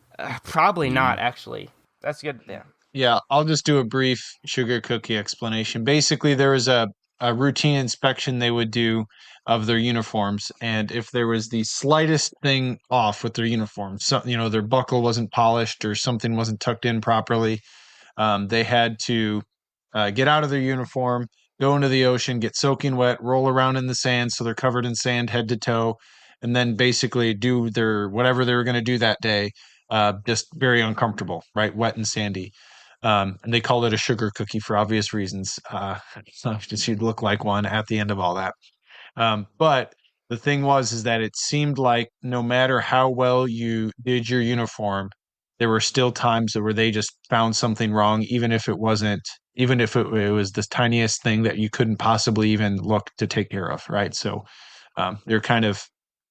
Probably not, actually. That's good. Yeah. Yeah, I'll just do a brief sugar cookie explanation. Basically, there was a routine inspection they would do of their uniforms, and if there was the slightest thing off with their uniform, so their buckle wasn't polished or something wasn't tucked in properly, they had to get out of their uniform, go into the ocean, get soaking wet, roll around in the sand so they're covered in sand head to toe, and then basically do their whatever they were going to do that day, just very uncomfortable, right? Wet and sandy. And they called it a sugar cookie for obvious reasons. Just you'd look like one at the end of all that. But the thing is that it seemed like no matter how well you did your uniform, there were still times where they just found something wrong, even if it was the tiniest thing that you couldn't possibly even look to take care of, right? So they're kind of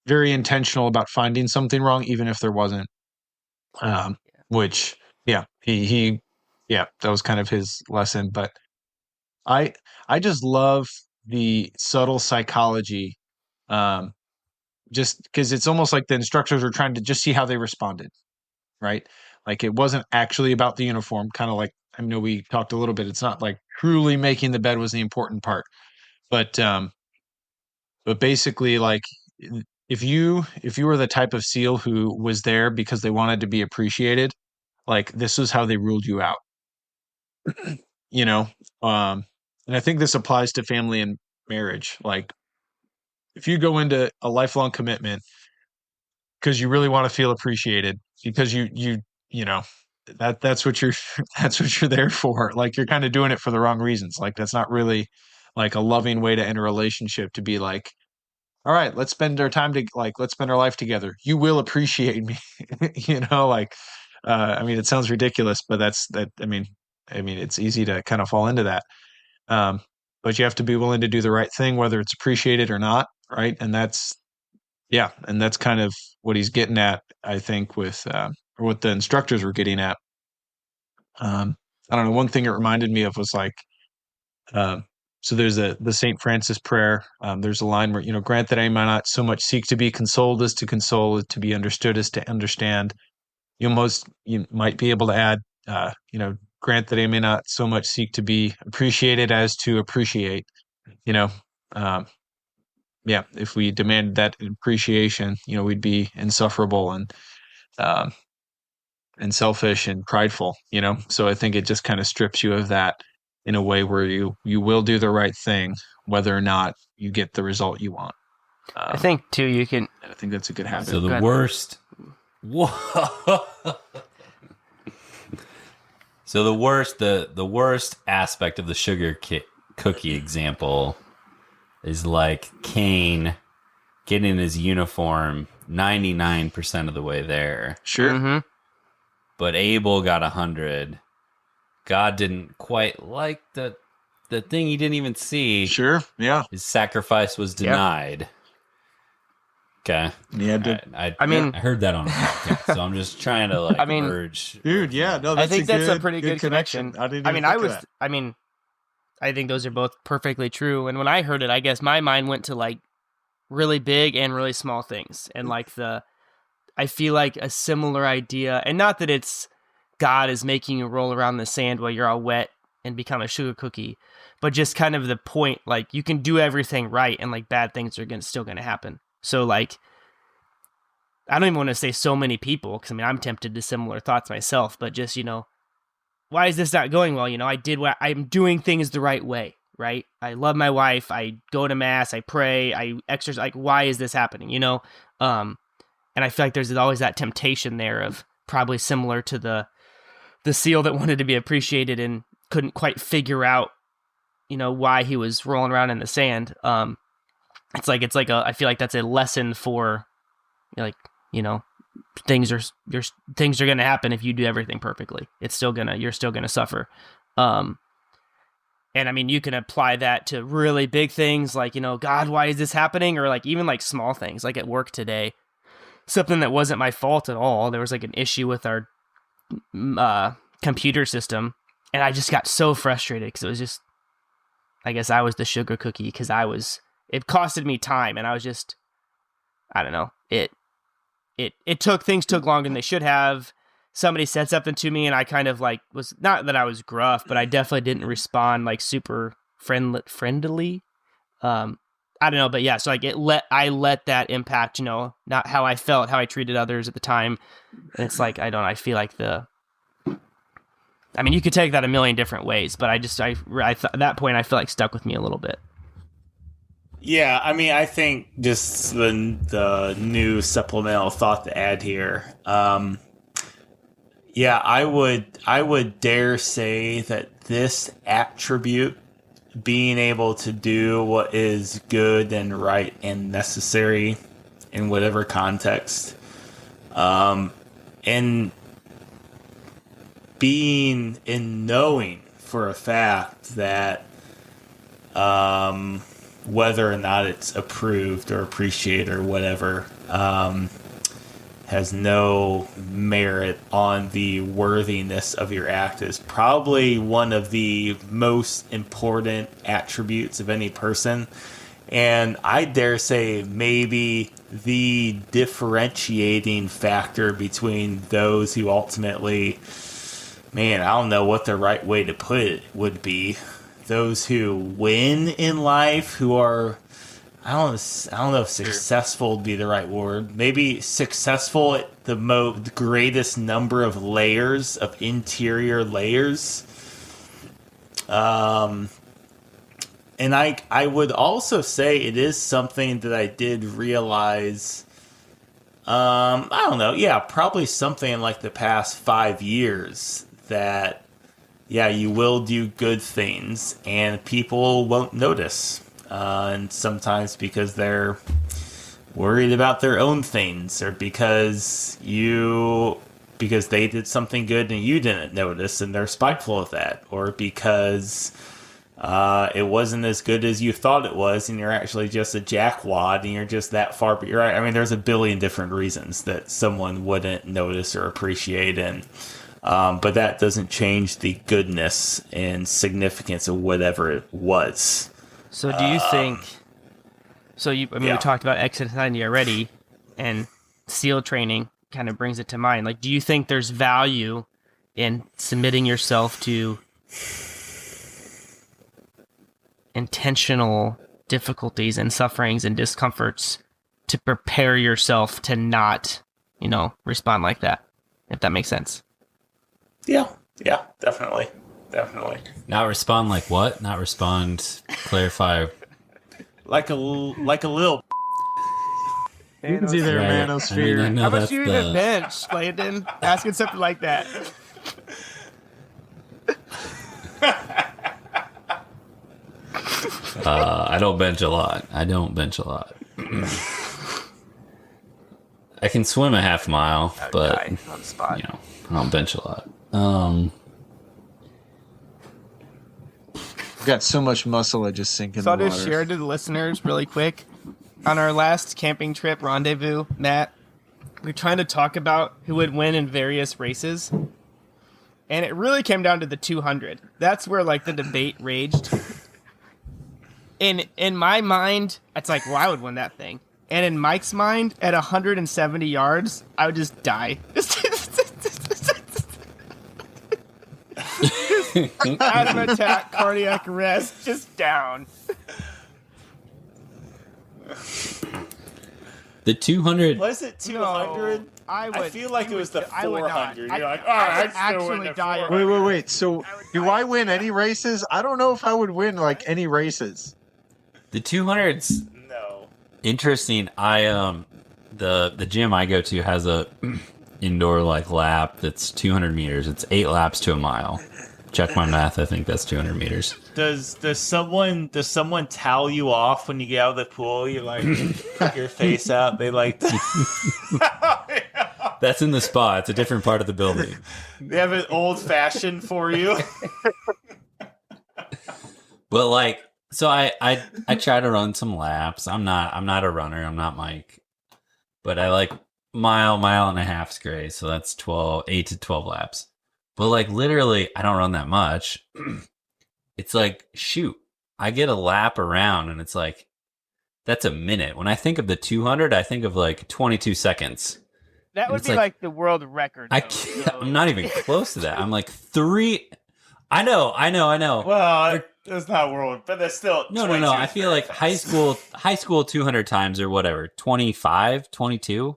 very intentional about finding something wrong, even if there wasn't. Which, yeah, that was kind of his lesson. But I just love the subtle psychology, just because it's almost like the instructors were trying to just see how they responded, right? Like it wasn't actually about the uniform, kind of like, I know we talked a little bit. It's not like truly making the bed was the important part, but basically, like if you were the type of SEAL who was there because they wanted to be appreciated, like this was how they ruled you out. And I think this applies to family and marriage. Like if you go into a lifelong commitment because you really want to feel appreciated, because you know that's what you're that's what you're there for. Like, you're kind of doing it for the wrong reasons. Like, that's not really like a loving way to end a relationship, to be like, all right, let's spend our time to like, let's spend our life together. You will appreciate me. Like, I mean, it sounds ridiculous, but I mean, it's easy to kind of fall into that. But you have to be willing to do the right thing, whether it's appreciated or not. Right. And that's kind of what he's getting at, I think, with, or what the instructors were getting at. I don't know. One thing it reminded me of was like, so there's the St. Francis prayer. There's a line where, grant that I might not so much seek to be consoled as to console, to be understood as to understand. You might be able to add, grant that I may not so much seek to be appreciated as to appreciate. If we demanded that appreciation, we'd be insufferable and selfish and prideful. So I think it just kind of strips you of that in a way where you will do the right thing, whether or not you get the result you want. I think too, you can. I think that's a good habit. So the worst. So the worst aspect of the sugar cookie example is like Cain getting his uniform 99% of the way there. Sure. Mm-hmm. But Abel got 100. God didn't quite like the thing he didn't even see. Sure. Yeah. His sacrifice was denied. Okay. Yeah. I heard that on a podcast, so I'm just trying to urge. Dude, yeah, no, I think that's a pretty good connection. I didn't even think of that. I think those are both perfectly true. And when I heard it, I guess my mind went to like really big and really small things. And like I feel like a similar idea, and not that it's God is making you roll around in the sand while you're all wet and become a sugar cookie, but just kind of the point, like you can do everything right and like bad things are still going to happen. So like, I don't even want to say so many people, because I'm tempted to similar thoughts myself, but just, why is this not going well? I'm doing things the right way, right? I love my wife. I go to mass. I pray. I exercise. Like, why is this happening? And I feel like there's always that temptation there of probably similar to the seal that wanted to be appreciated and couldn't quite figure out, why he was rolling around in the sand. I feel like that's a lesson for things are going to happen if you do everything perfectly. You're still going to suffer. And you can apply that to really big things like, God, why is this happening? Or like even like small things, like at work today, something that wasn't my fault at all. There was like an issue with our computer system, and I just got so frustrated because it was just, I guess I was the sugar cookie because it costed me time, and I was just, I don't know, things took longer than they should have. Somebody said something to me, and I kind of like was, not that I was gruff, but I definitely didn't respond like super friendly. I don't know, but yeah, so like I let that impact, not how I felt, how I treated others at the time. And it's like, I feel like you could take that a million different ways, but at that point I feel like stuck with me a little bit. Yeah, I think just the new supplemental thought to add here. I would dare say that this attribute, being able to do what is good and right and necessary in whatever context, and knowing for a fact that whether or not it's approved or appreciated or whatever, has no merit on the worthiness of your act is probably one of the most important attributes of any person. And I dare say maybe the differentiating factor between those who ultimately, I don't know what the right way to put it would be. Those who win in life, who are, I don't know if successful would be the right word. Maybe successful at the greatest number of layers, of interior layers. And And I would also say it is something that I did realize. I don't know. Yeah, probably something in like the past 5 years that, yeah, you will do good things and people won't notice. And sometimes because they're worried about their own things, or because they did something good and you didn't notice and they're spiteful of that, or because it wasn't as good as you thought it was and you're actually just a jackwad and you're just that far. But you're right. I mean, there's a billion different reasons that someone wouldn't notice or appreciate, and but that doesn't change the goodness and significance of whatever it was. So do you think? So we talked about Exodus 90 already, and SEAL training kind of brings it to mind. Like, do you think there's value in submitting yourself to intentional difficulties and sufferings and discomforts to prepare yourself to not, respond like that? If that makes sense. Yeah, definitely. Not respond like what? Not respond. Clarify. Like a little. You can see their manosphere. How much do you even bench, Landon? Asking something like that. I don't bench a lot. I can swim a half mile, but on the spot. I don't bench a lot. I've got so much muscle I just sink in So the I'll water. just share to the listeners really quick. On our last camping trip rendezvous, Matt, we were trying to talk about who would win in various races. And it really came down to the 200. That's where the debate raged. In my mind, it's like, well, I would win that thing. And in Mike's mind, at 170 yards, I would just die. Asthma attack, cardiac arrest, just down. The 200. Was it 200? No, I feel like it was the 400. You're like, I would actually die. Wait. So, do I win any races? I don't know if I would win any races. The 200's no. Interesting. The gym I go to has a indoor lap that's 200 meters. It's 8 laps to a mile. Check my math. I think that's 200 meters. Does someone towel you off when you get out of the pool? You put your face out. They That's in the spa. It's a different part of the building. They have an old fashioned for you. But so I try to run some laps. I'm not a runner. I'm not Mike. But I mile and a half's great. So that's 8 to 12 laps. But literally, I don't run that much. It's shoot, I get a lap around and it's that's a minute. When I think of the 200, I think of 22 seconds. That would be the world record. I'm not even close to that. I'm 3. I know. Well, that's not world, but that's still no. I feel high school 200 times or whatever, 25, 22.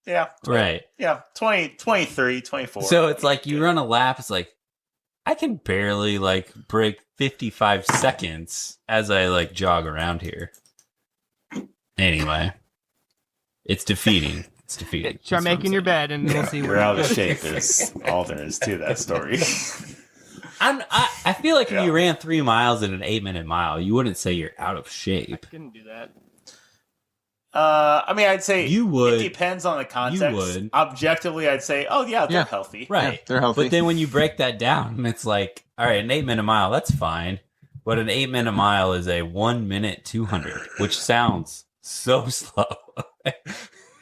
Yeah. Right. Yeah. 20, 23, 24. So it's you run a lap. It's I can barely break 55 seconds as I jog around here. Anyway, it's defeating. Try making your bed and we'll see. You're out of shape is all there is to that story. I feel if you ran 3 miles in an 8-minute mile, you wouldn't say you're out of shape. I couldn't do that. I'd say you would. It depends on the context. You would. Objectively, I'd say, oh yeah, they're healthy. Right. Yeah, they're healthy. But then when you break that down, it's all right, an 8-minute mile, that's fine. But an 8-minute mile is a 1 minute 200, which sounds so slow.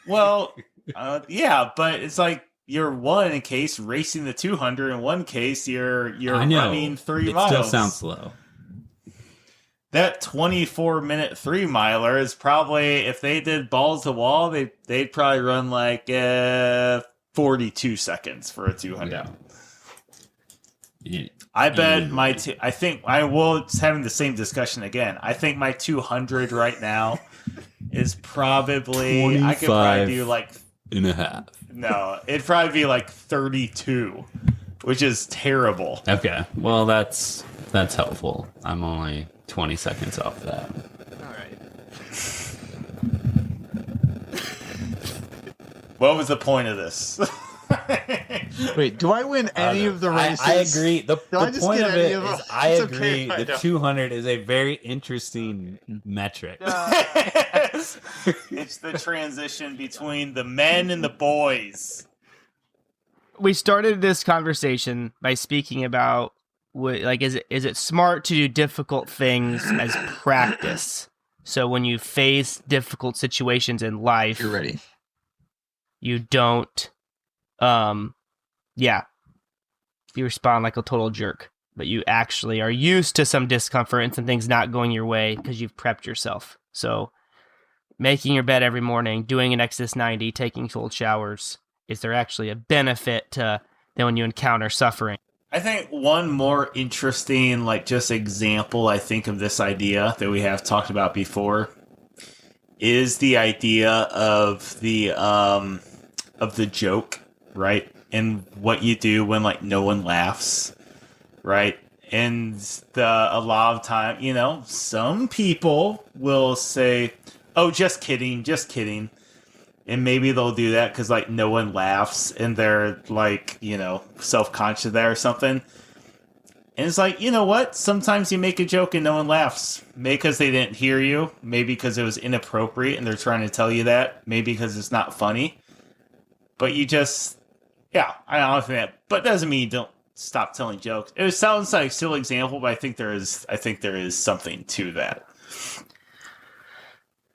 Well, yeah, but it's you're one in case racing the 200, in one case you're running 3 miles. It still sounds slow. That 24-minute 3-miler is probably, if they did balls to wall, they'd probably run 42 seconds for a 200. Yeah. I bet I think I was having the same discussion again. I think my 200 right now is probably, I could probably do and a half. No, it'd probably be 32, which is terrible. Okay. Well, that's helpful. I'm only 20 seconds off that. All right. What was the point of this? Wait, do I win any of the races? I agree. The I just point get of any it of them? is I It's agree. okay, I The know. 200 is a very interesting metric. It's the transition between the men and the boys. We started this conversation by speaking about is it smart to do difficult things as practice? So when you face difficult situations in life, You're ready. you don't you respond like a total jerk, but you actually are used to some discomfort and some things not going your way because you've prepped yourself. So making your bed every morning, doing an Exodus 90, taking cold showers, is there actually a benefit to then when you encounter suffering? I think one more interesting, just example, I think, of this idea that we have talked about before is the idea of the joke, right? And what you do when no one laughs, right? And a lot of time, some people will say, "Oh, just kidding," and maybe they'll do that because no one laughs and they're self-conscious there or something. And it's you know what? Sometimes you make a joke and no one laughs. Maybe because they didn't hear you. Maybe because it was inappropriate and they're trying to tell you that. Maybe because it's not funny. But you just, I don't know that. But it doesn't mean you don't stop telling jokes. It sounds like a silly example, but I think there is something to that.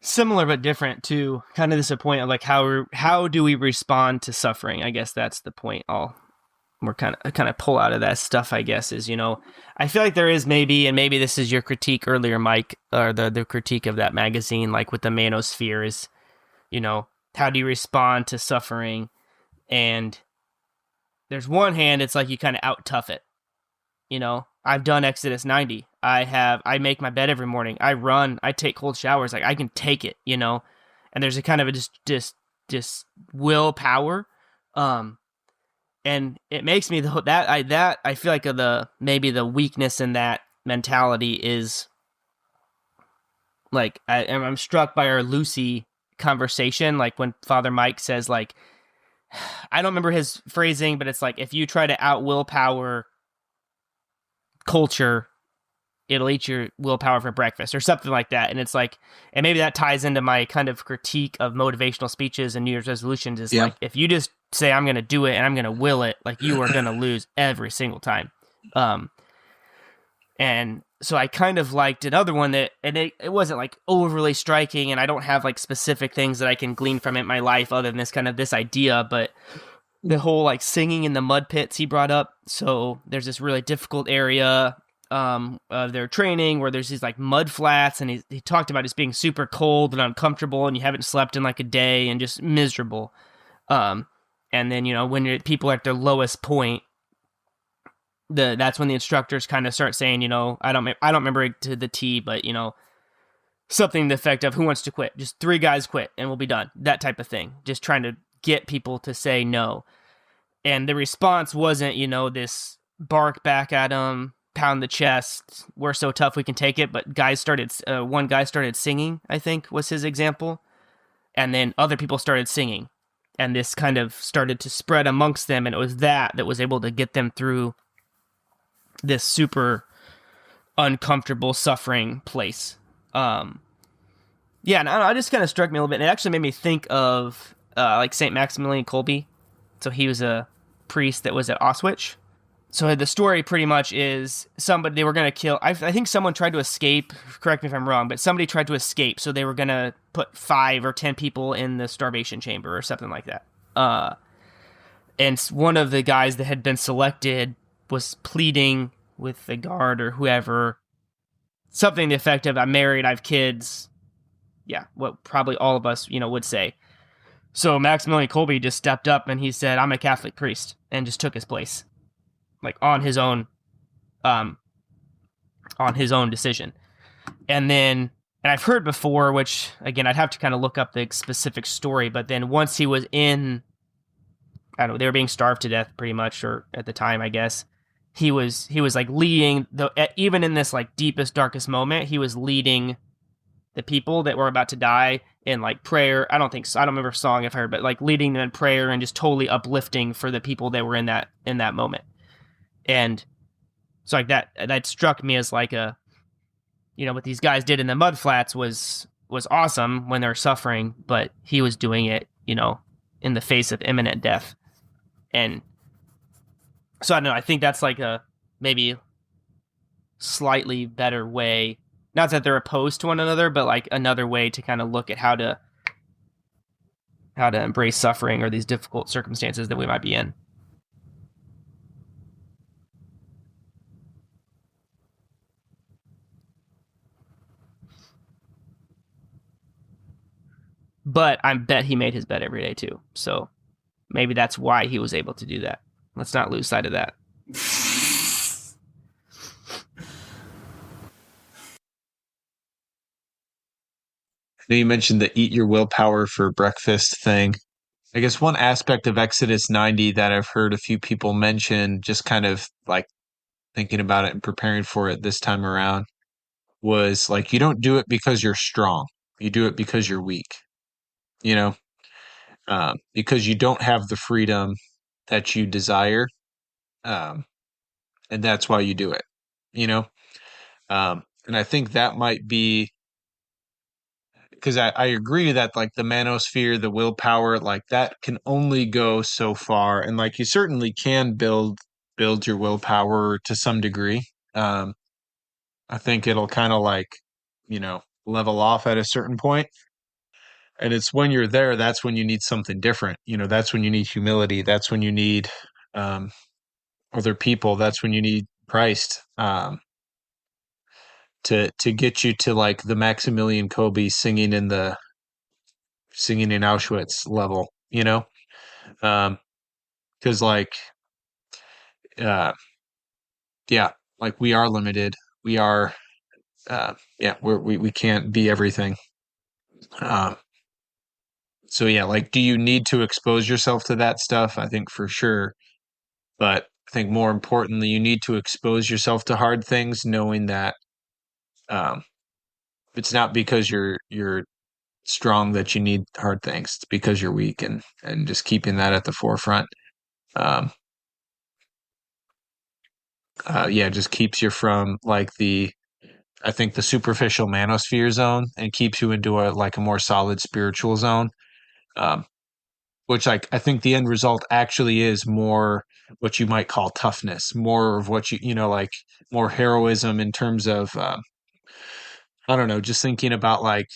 Similar but different to kind of this point of how do we respond to suffering? I guess that's the point. We're kind of pull out of that stuff, I guess, is, I feel like there is maybe this is your critique earlier, Mike, or the critique of that magazine, with the manosphere is, how do you respond to suffering? And there's one hand, it's you kind of out tough it. I've done Exodus 90. I make my bed every morning. I run, I take cold showers. I can take it, and there's a kind of just willpower. And it makes me I feel like maybe the weakness in that mentality is I'm struck by our Lucy conversation, when Father Mike says I don't remember his phrasing, but it's if you try to out willpower culture, it'll eat your willpower for breakfast or something like that. And it's and maybe that ties into my kind of critique of motivational speeches and New Year's resolutions is if you just say I'm going to do it and I'm going to will it, you are going to lose every single time. And so I kind of liked another one that, and it wasn't overly striking, and I don't have specific things that I can glean from it in my life other than this idea, but the whole singing in the mud pits he brought up. So there's this really difficult area of their training where there's these mud flats, and he talked about just being super cold and uncomfortable, and you haven't slept in a day and just miserable. And then when people are at their lowest point, that's when the instructors kind of start saying, I don't remember it to the T, but something to the effect of, who wants to quit? Just 3 guys quit and we'll be done. That type of thing. Just trying to get people to say no. And the response wasn't, this bark back at them, pound the chest, we're so tough we can take it. But one guy started singing, I think was his example. And then other people started singing. And this kind of started to spread amongst them. And it was that was able to get them through this super uncomfortable suffering place. And it just kind of struck me a little bit. And it actually made me think of St. Maximilian Kolbe. So he was a priest that was at Auschwitz. So the story pretty much is they were going to kill, I think someone tried to escape, correct me if I'm wrong, but somebody tried to escape. So they were going to put 5 or 10 people in the starvation chamber or something like that. And one of the guys that had been selected was pleading with the guard or whoever, something to the effect of, I'm married, I have kids. Yeah, what probably all of us, would say. So Maximilian Kolbe just stepped up and he said, I'm a Catholic priest, and just took his place. On his own decision. And I've heard before, which again, I'd have to kind of look up the specific story, but then once he was in, I don't know, they were being starved to death pretty much, or at the time, I guess, he was like leading even in this like deepest, darkest moment, he was leading the people that were about to die in like prayer. I don't remember a song I've heard, but like leading them in prayer and just totally uplifting for the people that were in that moment. And so like that struck me as like what these guys did in the mud flats was awesome when they're suffering, but he was doing it, in the face of imminent death. And so I don't know, I think that's like a maybe slightly better way, not that they're opposed to one another, but like another way to kind of look at how to embrace suffering or these difficult circumstances that we might be in. But I bet he made his bed every day too. So maybe that's why he was able to do that. Let's not lose sight of that. You mentioned the eat your willpower for breakfast thing. I guess one aspect of Exodus 90 that I've heard a few people mention, just kind of like thinking about it and preparing for it this time around, was like, you don't do it because you're strong. You do it because you're weak, because you don't have the freedom that you desire. And that's why you do it, and I think that might be, because I agree that like the manosphere, the willpower, like that can only go so far. And like you certainly can build your willpower to some degree. I think it'll kind of like, level off at a certain point. And it's when you're there, that's when you need something different. That's when you need humility. That's when you need other people. That's when you need Christ to get you to like the Maximilian Kolbe singing in Auschwitz level, because like, yeah, like we are limited. We are, we can't be everything. So yeah, like, do you need to expose yourself to that stuff? I think for sure. But I think more importantly, you need to expose yourself to hard things, knowing that it's not because you're strong that you need hard things. It's because you're weak, and just keeping that at the forefront. Just keeps you from like the superficial manosphere zone, and keeps you into a more solid spiritual zone. Which I think the end result actually is more what you might call toughness, more of what like more heroism in terms of, I don't know, just thinking about like,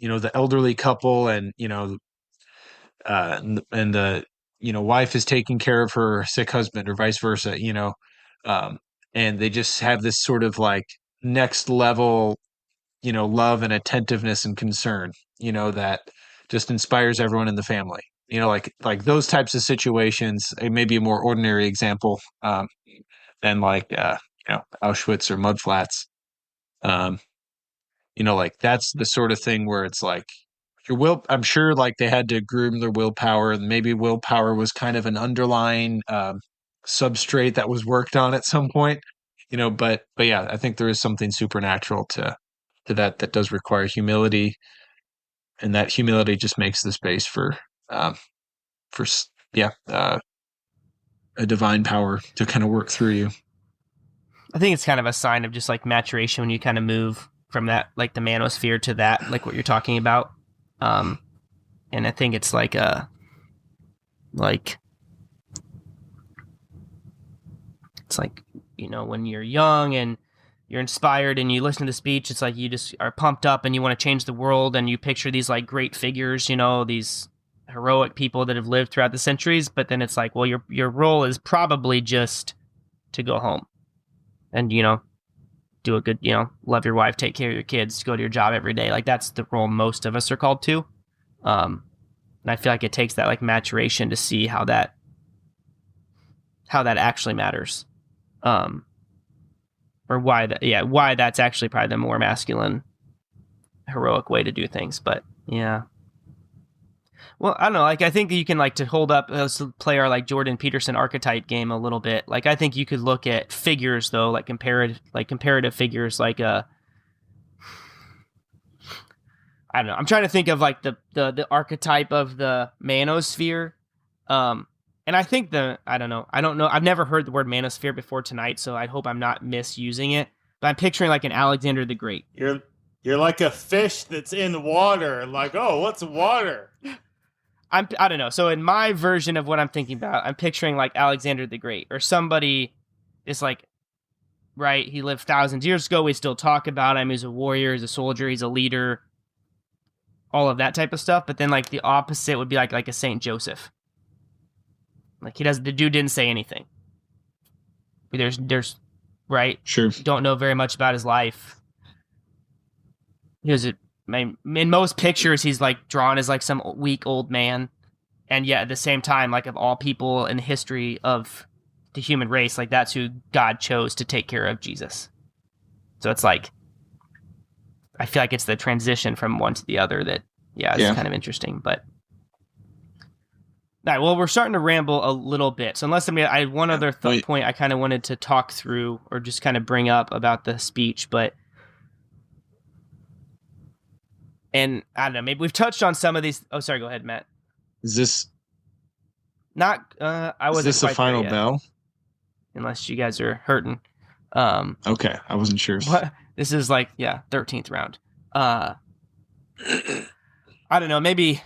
the elderly couple and, and the, wife is taking care of her sick husband or vice versa, and they just have this sort of like next level, love and attentiveness and concern, that just inspires everyone in the family. Like those types of situations, it may be a more ordinary example than like, Auschwitz or mud flats. Like that's the sort of thing where it's like I'm sure like they had to groom their willpower, and maybe willpower was kind of an underlying substrate that was worked on at some point, but yeah, I think there is something supernatural to that does require humility, and that humility just makes the space for a divine power to kind of work through you. I think it's kind of a sign of just like maturation when you kind of move from that, like the manosphere, to that, like what you're talking about. And I think it's like it's like, when you're young and you're inspired and you listen to the speech, it's like you just are pumped up and you want to change the world, and you picture these like great figures, these heroic people that have lived throughout the centuries. But then it's like, well, your role is probably just to go home and, do a good, love your wife, take care of your kids, go to your job every day. Like that's the role most of us are called to. And I feel like it takes that like maturation to see how that actually matters. Or why that's actually probably the more masculine, heroic way to do things. But yeah. Well, I don't know. Like, I think you can to hold up, let's play our Jordan Peterson archetype game a little bit. Like, I think you could look at figures though, comparative figures, I don't know. I'm trying to think of the archetype of the manosphere. And I think I don't know. I've never heard the word manosphere before tonight, so I hope I'm not misusing it. But I'm picturing an Alexander the Great. You're like a fish that's in water. Like, oh, what's water? I don't know. So in my version of what I'm thinking about, I'm picturing Alexander the Great or somebody is right, he lived thousands of years ago. We still talk about him. He's a warrior, he's a soldier, he's a leader, all of that type of stuff. But then the opposite would be like a Saint Joseph. The dude didn't say anything. There's right. Sure. Don't know very much about his life. He was in most pictures, he's drawn as some weak old man, and yet at the same time, of all people in the history of the human race, that's who God chose to take care of Jesus. So it's I feel like it's the transition from one to the other that is kind of interesting. But all right, well, we're starting to ramble a little bit. So unless I had one other point I kind of wanted to talk through or just kind of bring up about the speech, and I don't know, maybe we've touched on some of these. Oh, sorry, go ahead, Matt. Is this not? I wasn't. Is this a final bell? Unless you guys are hurting. Okay, I wasn't sure. What? This is 13th round. I don't know. Maybe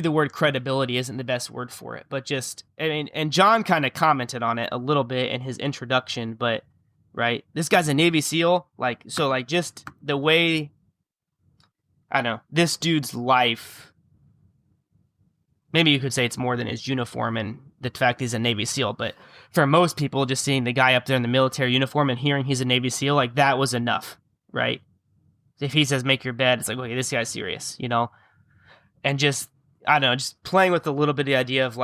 the word credibility isn't the best word for it, but and John kind of commented on it a little bit in his introduction. But right, this guy's a Navy SEAL. Just the way. I don't know, this dude's life, maybe you could say it's more than his uniform and the fact he's a Navy SEAL, but for most people, just seeing the guy up there in the military uniform and hearing he's a Navy SEAL, that was enough, right? If he says, make your bed, it's okay, this guy's serious, And just, I don't know, just playing with a little bit of the idea of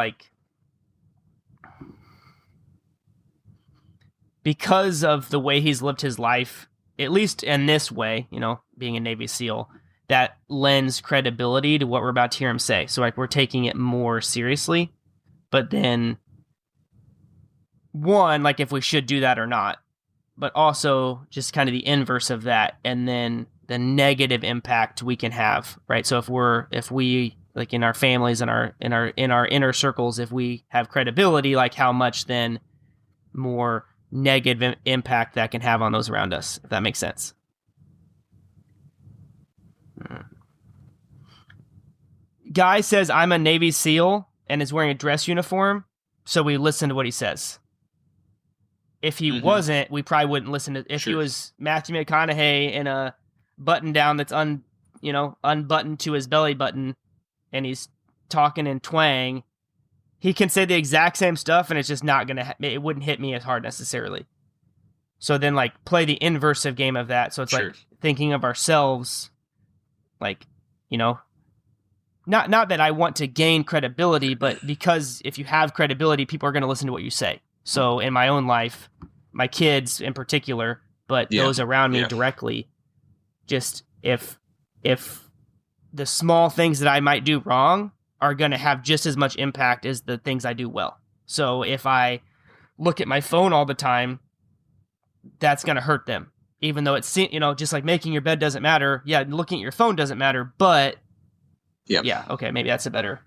because of the way he's lived his life, at least in this way, being a Navy SEAL, that lends credibility to what we're about to hear him say. So we're taking it more seriously, but then one, if we should do that or not, but also just kind of the inverse of that. And then the negative impact we can have, right? So if we in our families and in our inner circles, if we have credibility, how much then more negative impact that can have on those around us, if that makes sense. Guy says, I'm a Navy SEAL and is wearing a dress uniform, so we listen to what he says. If he wasn't, we probably wouldn't listen to. If he was Matthew McConaughey in a button down that's unbuttoned to his belly button, and he's talking in twang, he can say the exact same stuff, and it's just not gonna. It wouldn't hit me as hard necessarily. So then, play the inverse of game of that. So it's thinking of ourselves, not that I want to gain credibility, but because if you have credibility, people are going to listen to what you say. So in my own life, my kids in particular, but those around me directly, just if the small things that I might do wrong are going to have just as much impact as the things I do well. So if I look at my phone all the time, that's going to hurt them. Even though it's, just like making your bed doesn't matter. Yeah, looking at your phone doesn't matter, but yeah, okay, maybe that's a better.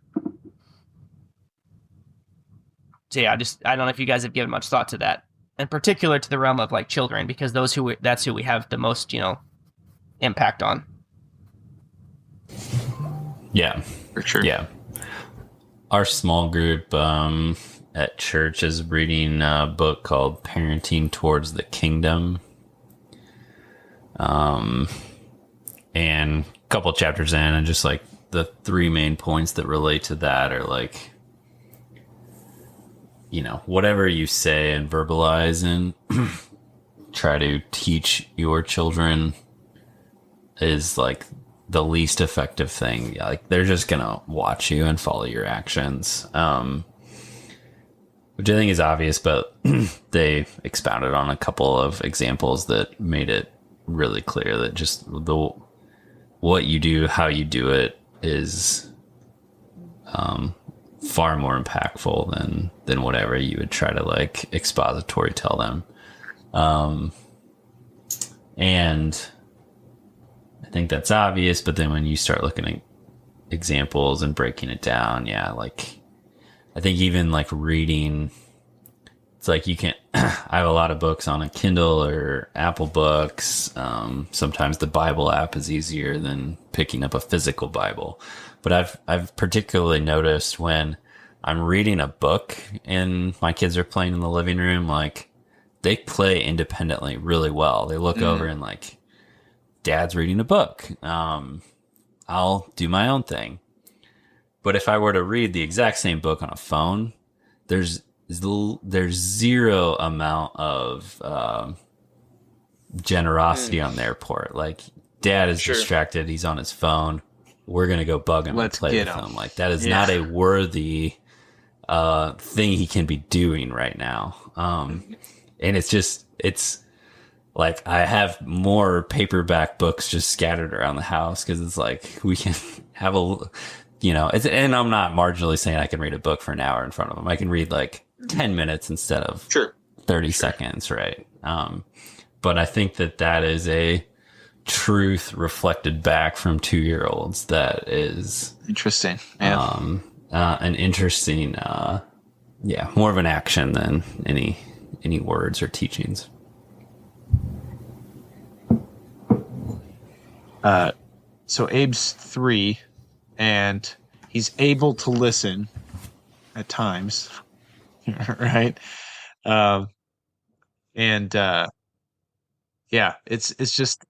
So yeah, I don't know if you guys have given much thought to that, in particular to the realm of children, because that's who we have the most, impact on. Yeah, for sure. Yeah, our small group at church is reading a book called Parenting Towards the Kingdom. And a couple chapters in, and just the three main points that relate to that are whatever you say and verbalize and try to teach your children is the least effective thing. They're just gonna watch you and follow your actions, which I think is obvious, but they expounded on a couple of examples that made it really clear that just what you do, how you do it is far more impactful than whatever you would try to like expository tell them. And I think that's obvious, but then when you start looking at examples and breaking it down, yeah, like I think even like reading, it's like you can't I have a lot of books on a Kindle or Apple Books. Sometimes the Bible app is easier than picking up a physical Bible. But I've particularly noticed when I'm reading a book and my kids are playing in the living room, like they play independently really well. They look over and like, Dad's reading a book. I'll do my own thing. But if I were to read the exact same book on a phone, there's zero amount of generosity on their part. Like, Dad is distracted. He's on his phone. We're going to go bug him and play with him. Like, that is not a worthy thing he can be doing right now. And it's like I have more paperback books just scattered around the house because it's like we can have and I'm not marginally saying I can read a book for an hour in front of them. I can read like 10 minutes instead of 30 seconds, right? But I think that is a truth reflected back from 2-year-olds that is interesting. Yeah. An interesting, more of an action than any words or teachings. So Abe's 3, and he's able to listen at times, right? It's just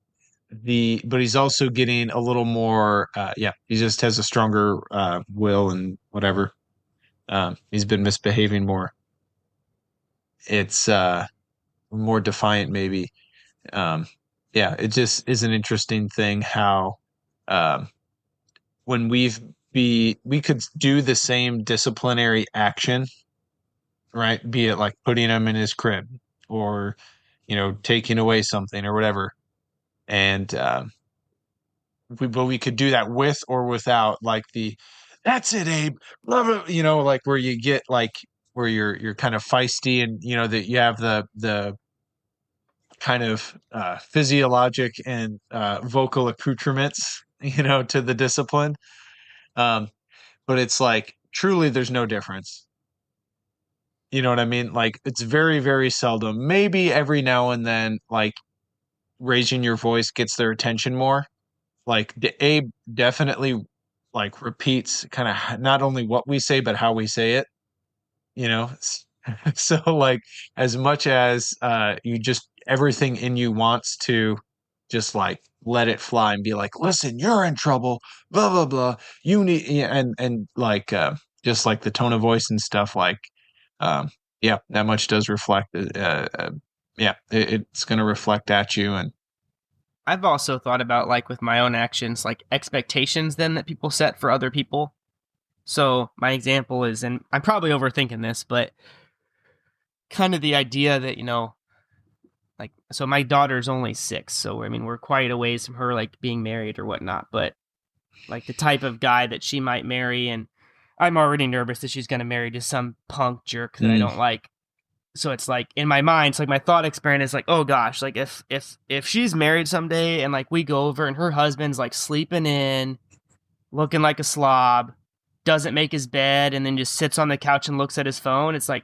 but he's also getting a little more, he just has a stronger will and whatever. He's been misbehaving more. It's more defiant, maybe. It just is an interesting thing how when we could do the same disciplinary action, right? Be it like putting him in his crib or, taking away something or whatever. And we could do that with or without like that's it, Abe. Love it. Like where you get like where you're kind of feisty and that you have the kind of physiologic and vocal accoutrements, to the discipline. But it's like truly there's no difference. You know what I mean? Like it's very, very seldom. Maybe every now and then, like raising your voice gets their attention more. Like Abe definitely like repeats kind of not only what we say, but how we say it. So like as much as you just everything in you wants to just like let it fly and be like, listen, you're in trouble, blah blah blah. You need and like just like the tone of voice and stuff. Like, that much does reflect. It's going to reflect at you. And I've also thought about like with my own actions, like expectations then that people set for other people. So my example is, and I'm probably overthinking this, but kind of the idea that, like, so my daughter's only 6. So, I mean, we're quite a ways from her, like being married or whatnot, but like the type of guy that she might marry. And I'm already nervous that she's going to marry just some punk jerk that I don't like. So it's like in my mind, it's like my thought experiment is like, oh gosh, like if she's married someday and like we go over and her husband's like sleeping in, looking like a slob, doesn't make his bed, and then just sits on the couch and looks at his phone, it's like,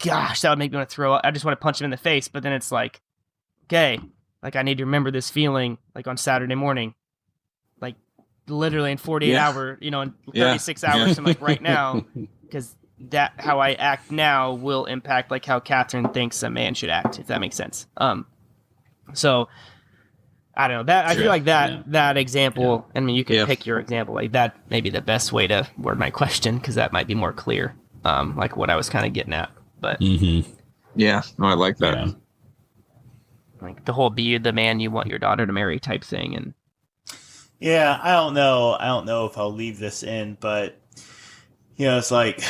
gosh, that would make me want to throw up. I just want to punch him in the face. But then it's like, okay, like I need to remember this feeling like on Saturday morning, like literally in 48 hours, in 36 hours. I'm like right now, because that how I act now will impact like how Catherine thinks a man should act, if that makes sense. So I don't know that I feel like that example. I mean, you could pick your example like that. Maybe the best way to word my question because that might be more clear. Like what I was kind of getting at, but I like that. Yeah. Like the whole be the man you want your daughter to marry type thing. And I don't know if I'll leave this in, but it's like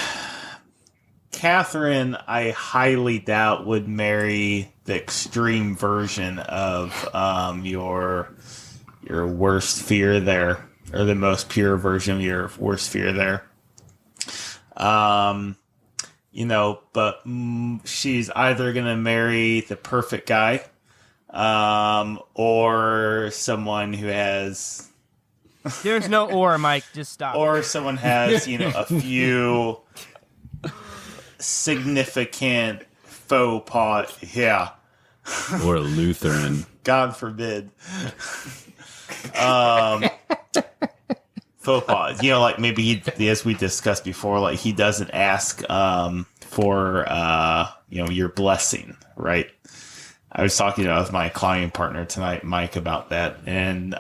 Catherine, I highly doubt would marry the extreme version of your worst fear there, or the most pure version of your worst fear there. But she's either going to marry the perfect guy, or someone who has... There's no or, Mike. Just stop. Or someone has, a few significant faux pas. Yeah. Or a Lutheran. God forbid. Faux pas. Like maybe as we discussed before, like he doesn't ask for your blessing, right? I was talking with my client partner tonight, Mike, about that, and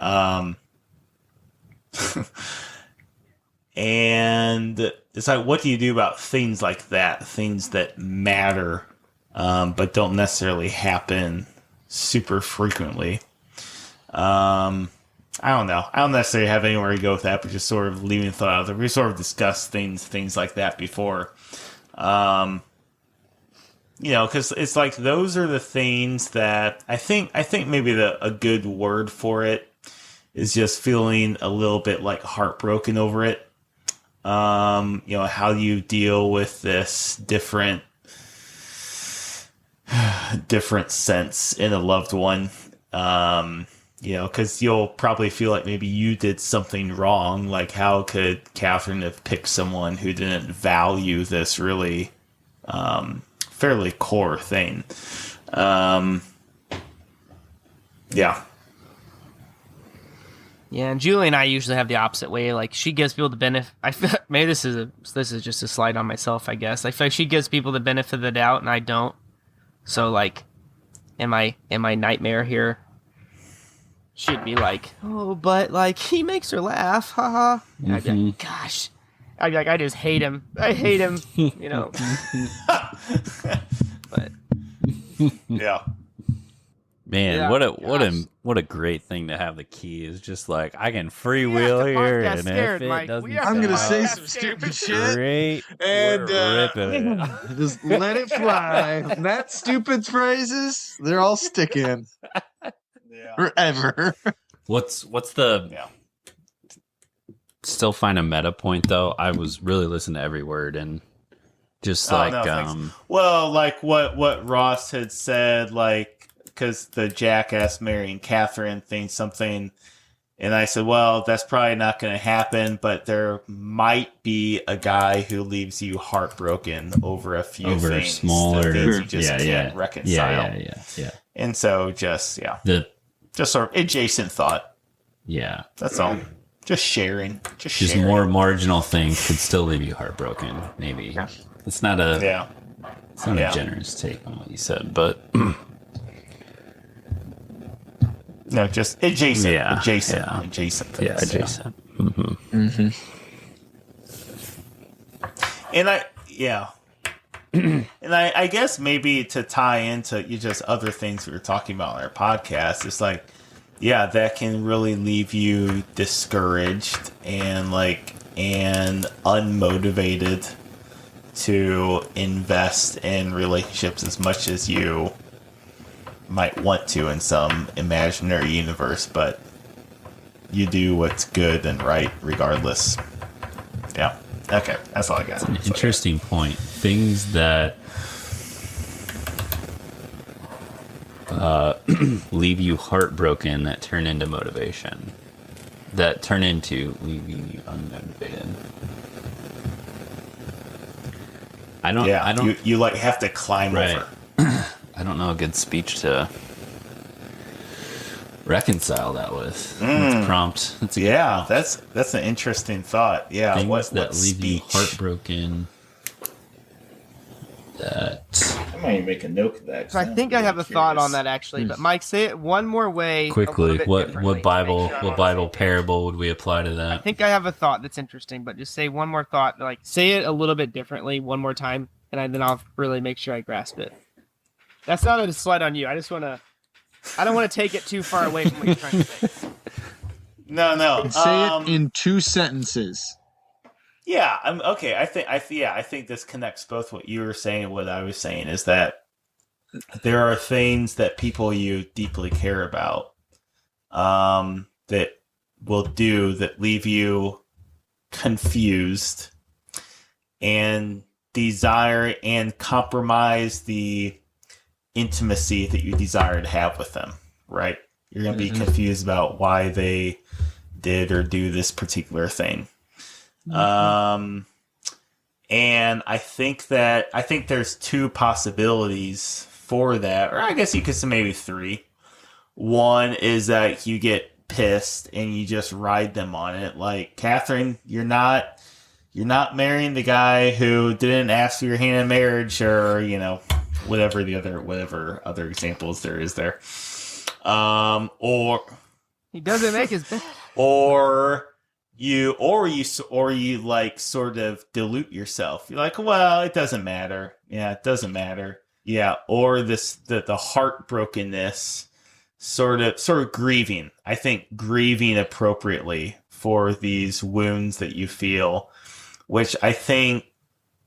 and it's like, what do you do about things like that? Things that matter, but don't necessarily happen super frequently. I don't know. I don't necessarily have anywhere to go with that, but just sort of leaving thought out there. We sort of discussed things like that before. Because it's like those are the things that I think maybe a good word for it is just feeling a little bit like heartbroken over it. How do you deal with this different sense in a loved one? Because you'll probably feel like maybe you did something wrong. Like, how could Catherine have picked someone who didn't value this really fairly core thing? Yeah. Yeah, and Julie and I usually have the opposite way. Like, she gives people the benefit. I feel maybe this is just a slide on myself, I guess. I feel like she gives people the benefit of the doubt, and I don't. So, like, in my nightmare here, she'd be like, "Oh, but like he makes her laugh, haha." And I'd be like, "Gosh," I'd be like, "I just hate him. I hate him," But yeah. Man, Yeah, what a great thing to have the key is just like I can freewheel here, and if it doesn't, I'm gonna say some stupid shit, great, and ripping it. just let it fly. That stupid phrases, they're all sticking forever. What's the? Still find a meta point though. I was really listening to every word and just well, like what Ross had said, like. Because the jackass marrying Catherine thinks something, and I said, well, that's probably not going to happen, but there might be a guy who leaves you heartbroken over things, smaller, things you just can't reconcile. Yeah. And so just sort of adjacent thought. Yeah, that's all. Just sharing. Just more marginal things could still leave you heartbroken. Maybe it's not a a generous take on what you said, but. No, just adjacent. Adjacent. Things, yeah, adjacent. Mm-hmm. And I guess maybe to tie into just other things we were talking about on our podcast, it's like, that can really leave you discouraged and unmotivated to invest in relationships as much as you might want to in some imaginary universe, but you do what's good and right regardless. Yeah. Okay. That's all I got. That's an interesting point. Things that leave you heartbroken that turn into motivation. That turn into leaving you unmotivated. I don't. You have to climb over. I don't know a good speech to reconcile that with. Let's prompt. That's an interesting thought. Yeah, things that leave you heartbroken. I might even make a note of that. So I think I have a thought on that actually, but Mike, say it one more way. Quickly, what Bible parable would we apply to that? I think I have a thought that's interesting, but just say one more thought. Like, say it a little bit differently one more time, and then I'll really make sure I grasp it. That's not a slide on you. I don't want to take it too far away from what you're trying to say. No. Say it in 2 sentences. Yeah, okay. I think this connects both what you were saying and what I was saying, is that there are things that people you deeply care about that will do that leave you confused and desire and compromise the intimacy that you desire to have with them, right? You're going to be confused about why they did or do this particular thing. And I think there's two possibilities for that, or I guess you could say maybe three. One is that you get pissed and you just ride them on it. Like, Catherine, you're not marrying the guy who didn't ask for your hand in marriage, or, you know, whatever other examples there is there. Or he doesn't make his bed. Or you like sort of dilute yourself. You're like, well, it doesn't matter. Yeah, it doesn't matter. Yeah. Or the heartbrokenness, sort of grieving. I think grieving appropriately for these wounds that you feel, which I think,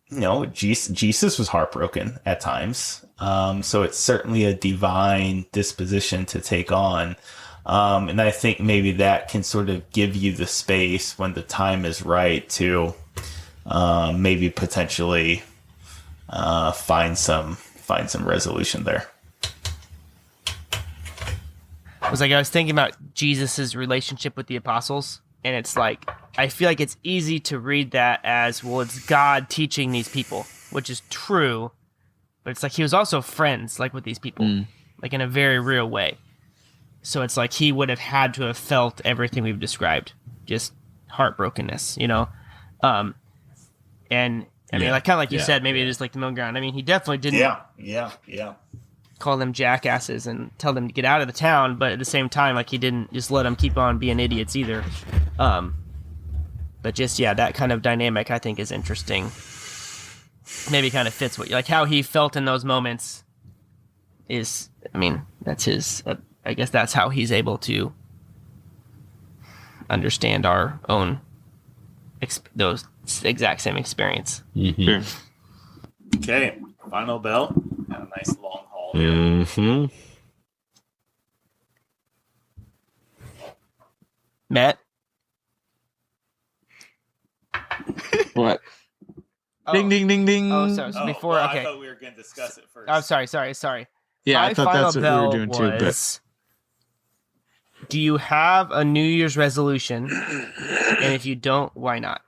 you know, Jesus was heartbroken at times. So it's certainly a divine disposition to take on. And I think maybe that can sort of give you the space when the time is right to maybe potentially find some resolution there. I was thinking about Jesus's relationship with the apostles, and it's like, I feel like it's easy to read that as, well, it's God teaching these people, which is true, but it's like he was also friends, like, with these people, like, in a very real way. So it's like he would have had to have felt everything we've described, just heartbrokenness, you know? And I mean, like, kind of like you said, maybe it is like the middle ground. I mean, he definitely didn't call them jackasses and tell them to get out of the town, but at the same time, like, he didn't just let them keep on being idiots either. But just, that kind of dynamic I think is interesting. Maybe kind of fits like how he felt in those moments is, I mean, that's his... I guess that's how he's able to understand our own those exact same experience. Sure. Okay, final bell. Got a nice long haul here. Mm-hmm. Matt? What? Ding, ding, ding, ding. Oh, so before, okay. I thought we were going to discuss it first. Oh, sorry. Yeah, My I thought that's what we were doing too. But do you have a New Year's resolution? And if you don't, why not?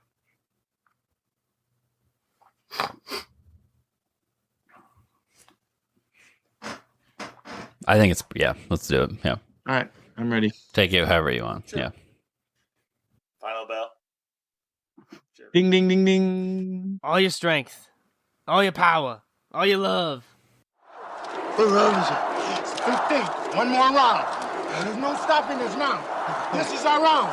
I think it's, let's do it. Yeah. All right, I'm ready. Take it however you want. Sure. Yeah. Final bell. Sure. Ding, ding, ding, ding. All your strength, all your power, all your love. One more round. There's no stopping us now. This is our round.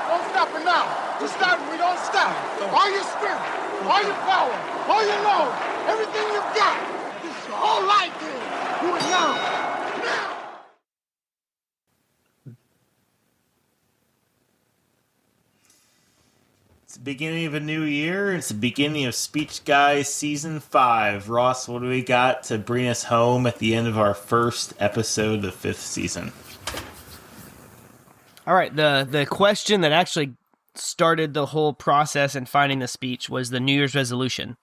Don't stop it now. We start, we don't stop. All your strength, all your power, all your love, everything you've got. This is your whole life here. Do it now. Now. It's the beginning of a new year. It's the beginning of Speech Guys Season 5. Ross, what do we got to bring us home at the end of our first episode of the 5th season? All right, the question that actually started the whole process in finding the speech was the New Year's resolution.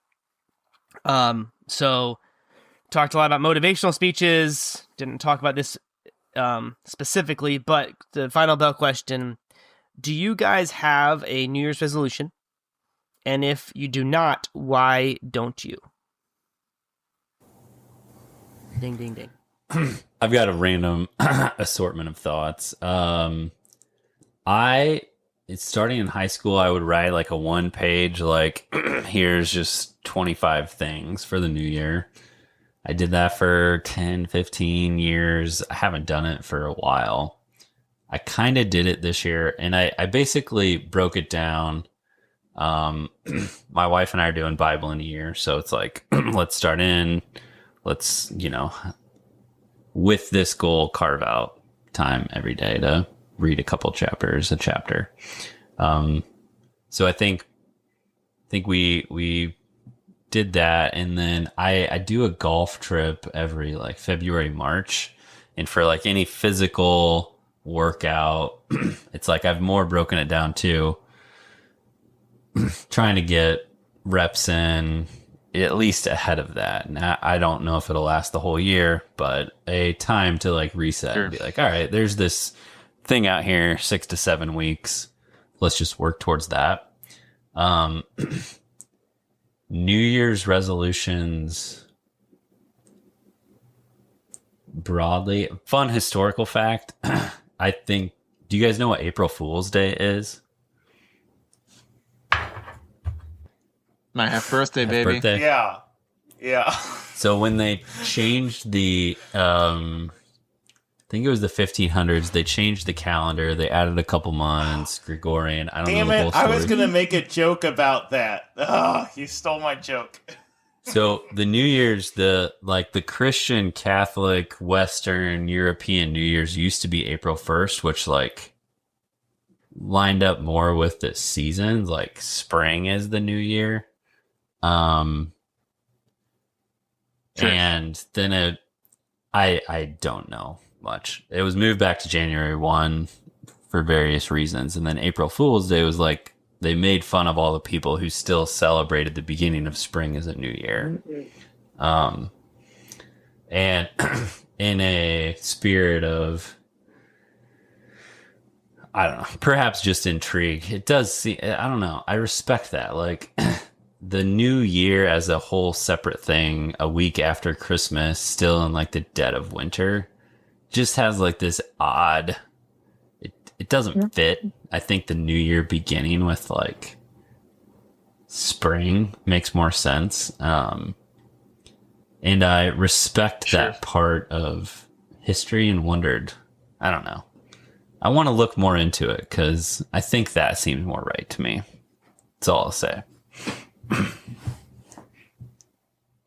So talked a lot about motivational speeches, didn't talk about this specifically, but the final bell question, do you guys have a New Year's resolution? And if you do not, why don't you? Ding, ding, ding. I've got a random assortment of thoughts. It's starting in high school, I would write like a 1-page, like, here's just 25 things for the new year. I did that for 10, 15 years. I haven't done it for a while. I kind of did it this year, and I basically broke it down. My wife and I are doing Bible in a year, so it's like, let's start let's, with this goal, carve out time every day to read a couple chapters, a chapter. So I think we did that, and then I do a golf trip every like February, March, and for like any physical workout, it's like I've more broken it down too, trying to get reps in at least ahead of that. And I don't know if it'll last the whole year, but a time to like reset and be like, all right, there's this thing out here, 6 to 7 weeks. Let's just work towards that. New Year's resolutions broadly. Fun historical fact. I think, do you guys know what April Fool's Day is? My half birthday, baby. Birthday? Yeah. Yeah. So when they changed the, I think it was the 1500s, they changed the calendar. They added a couple months, Gregorian. I don't Damn know the whole it. story. I was going to make a joke about that. Oh, you stole my joke. So the New Year's, the Christian, Catholic, Western, European New Year's used to be April 1st, which like lined up more with the seasons. Like spring is the new year. Sure. And then I don't know much. It was moved back to January 1 for various reasons. And then April Fool's Day was like, they made fun of all the people who still celebrated the beginning of spring as a new year. And in a spirit of, I don't know, perhaps just intrigue, it does seem, I don't know, I respect that. Like the new year as a whole separate thing, a week after Christmas, still in like the dead of winter, just has like this odd, it doesn't fit. I think the new year beginning with like spring makes more sense. And I respect that part of history and wondered, I don't know. I want to look more into it because I think that seems more right to me. That's all I'll say.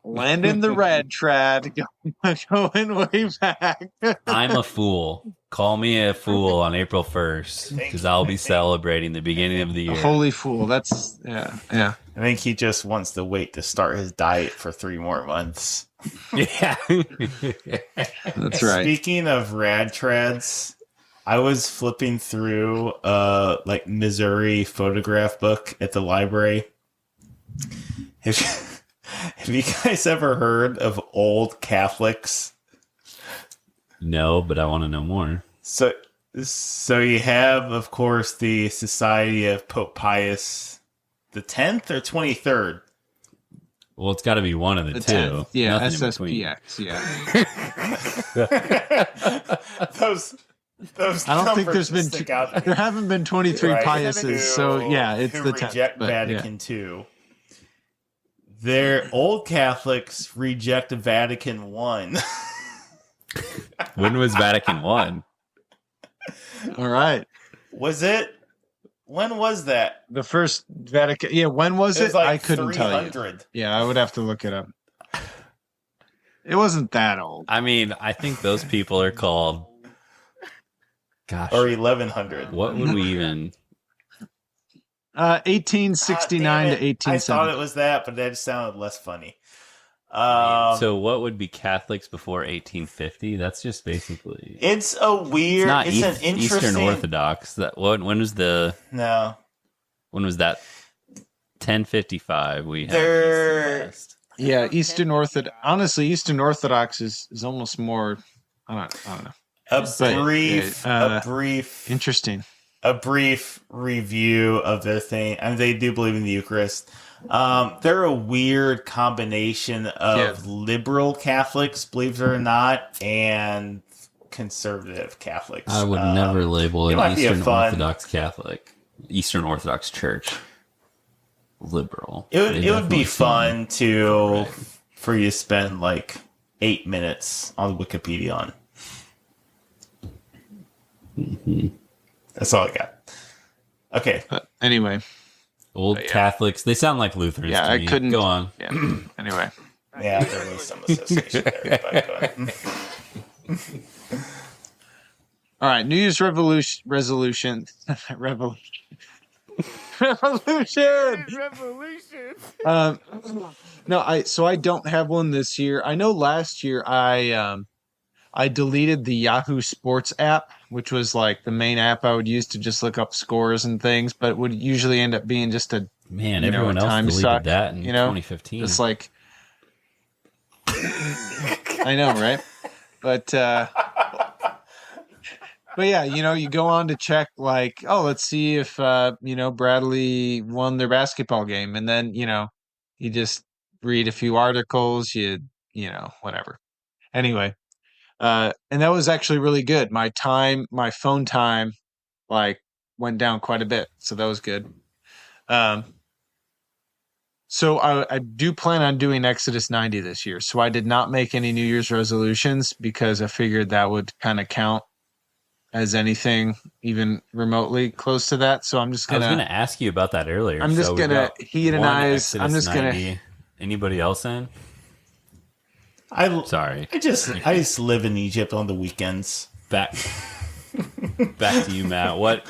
Landon the Red Trad going way back. I'm a fool. Call me a fool on April 1st because I'll be celebrating the beginning of the year. Holy fool. That's, yeah. I think he just wants to wait to start his diet for 3 more months. Yeah. That's right. Speaking of rad trads, I was flipping through like Missouri photograph book at the library. Have you guys ever heard of old Catholics? No, but I want to know more. So you have, of course, the Society of Pope Pius the 10th or 23rd. Well, it's got to be one of the two. 10th. Yeah, Nothing in SSPX. Yeah. those I don't think there's been stick out there haven't been 23 Right. Piuses, so yeah, it's who the 10th. reject but, Vatican II. Their old Catholics reject Vatican I. When was Vatican I? All right. Was it? When was that? The first Vatican. Yeah, when was It was it? like I couldn't tell you. 300. Yeah, I would have to look it up. It wasn't that old. I mean, I think those people are called. Gosh. Or 1100. What would we even. 1869 to 1870. I thought it was that, but that sounded less funny. So what would be Catholics before 1850? That's just basically. It's a weird. It's an interesting. Eastern Orthodox. That when was the? No. When was that? 1055. We had They're. Yeah, Eastern Orthodox. Honestly, Eastern Orthodox is almost more. I don't know. A brief. Interesting. A brief review of their thing. I mean, they do believe in the Eucharist. They're a weird combination of liberal Catholics, believe it or not, and conservative Catholics. I would never label an Eastern Orthodox Catholic, Eastern Orthodox Church, liberal. It would be fun for you to spend like 8 minutes on Wikipedia on. Mm-hmm. That's all I got. Okay. Anyway. Old Catholics. They sound like Lutherans to I me. couldn't. Go on. Yeah. Anyway. Yeah, there was some association there. But go ahead. All right. New Year's resolution. No, I don't have one this year. I know last year I deleted the Yahoo Sports app, which was like the main app I would use to just look up scores and things, but it would usually end up being just a Man, you know, everyone else time deleted suck, that in you know? 2015. It's like, I know, right? But yeah, you know, you go on to check like, oh, let's see if you know, Bradley won their basketball game, and then, you know, you just read a few articles, you know, whatever. Anyway, and that was actually really good. My phone time like went down quite a bit, so that was good. So I do plan on doing Exodus 90 this year. So I did not make any New Year's resolutions because I figured that would kind of count as anything even remotely close to that. So I'm just gonna. I was going to ask you about that earlier. I'm just so we've gonna got hedonize. one I'm Exodus just gonna. 90. Anybody else in? Sorry. I just live in Egypt on the weekends. Back to you, Matt. What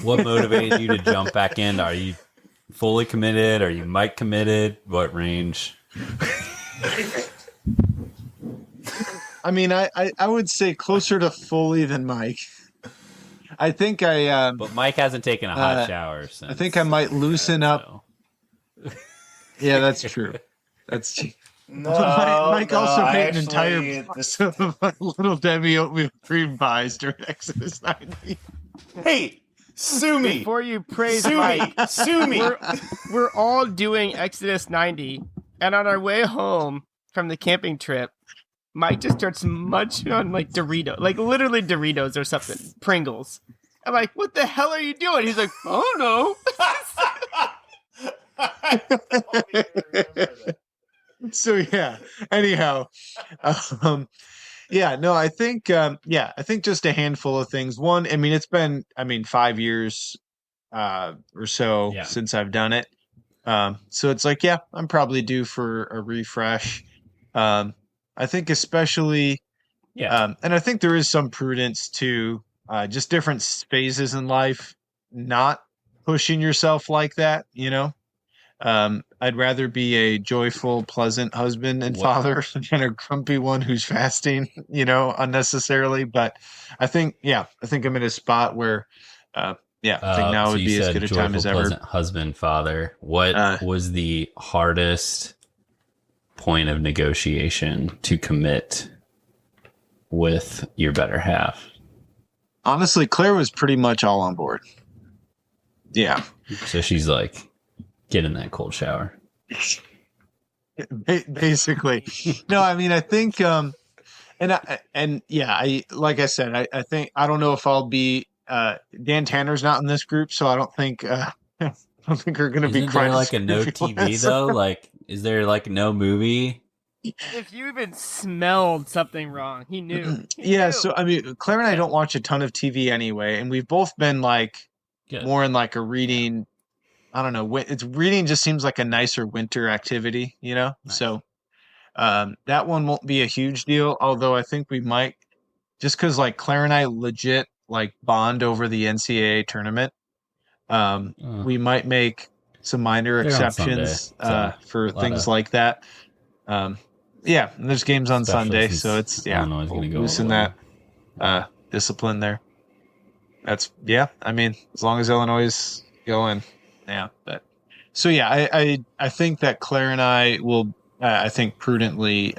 motivated you to jump back in? Are you fully committed? Are you Mike committed? What range? I mean, I would say closer to fully than Mike. I think but Mike hasn't taken a hot shower since. I think I might loosen up. Yeah, that's true. That's true. No, Mike also ate an actually, entire box of Little Debbie oatmeal cream pies during Exodus 90. Hey, sue me. Before you praise Sue Mike, me. Sue me. We're all doing Exodus 90, and on our way home from the camping trip, Mike just starts munching on like Doritos, like literally Doritos or something, Pringles. I'm like, what the hell are you doing? He's like, oh no. So yeah. Anyhow, yeah. No, I think I think just a handful of things. One, I mean, it's been 5 years or so since I've done it. So it's like, yeah, I'm probably due for a refresh. I think especially, and I think there is some prudence to just different phases in life, not pushing yourself like that, you know. I'd rather be a joyful, pleasant husband and father than a grumpy one who's fasting, you know, unnecessarily. But I think I'm in a spot where, I think now so would be as good a time as ever. Pleasant husband, father. What was the hardest point of negotiation to commit with your better half? Honestly, Claire was pretty much all on board. Yeah. So she's like, get in that cold shower. Basically. No, I mean, I think, I like I said, I think, I don't know if I'll be, Dan Tanner's not in this group, so I don't think, I don't think we're going to be crying. Isn't there like a no TV though? Like, is there like no movie? If you even smelled something wrong, he knew. He knew. So I mean, Claire and I don't watch a ton of TV anyway, and we've both been like more in like a reading. I don't know. It's reading just seems like a nicer winter activity, you know. Nice. So that one won't be a huge deal. Although I think we might, just because like Claire and I legit like bond over the NCAA tournament. We might make some minor exceptions for things like that. Yeah, and there's games on Sunday, so it's we'll loosen that discipline there. That's I mean, as long as Illinois is going, but so I think that Claire and I will I think prudently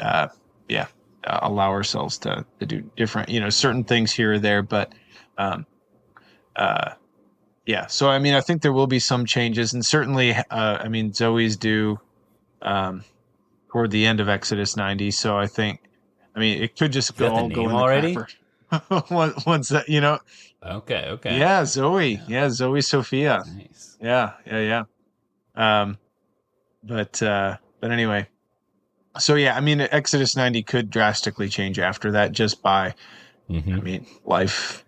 allow ourselves to do different, you know, certain things here or there, but so I mean, I think there will be some changes, and certainly I mean, Zoe's due toward the end of Exodus 90, so I think, I mean, it could just go in already. Once that, you know. Okay. Yeah, Zoe. Yeah, Zoe Sophia. Nice. Yeah. But anyway, so yeah, I mean, Exodus 90 could drastically change after that, just by, I mean, life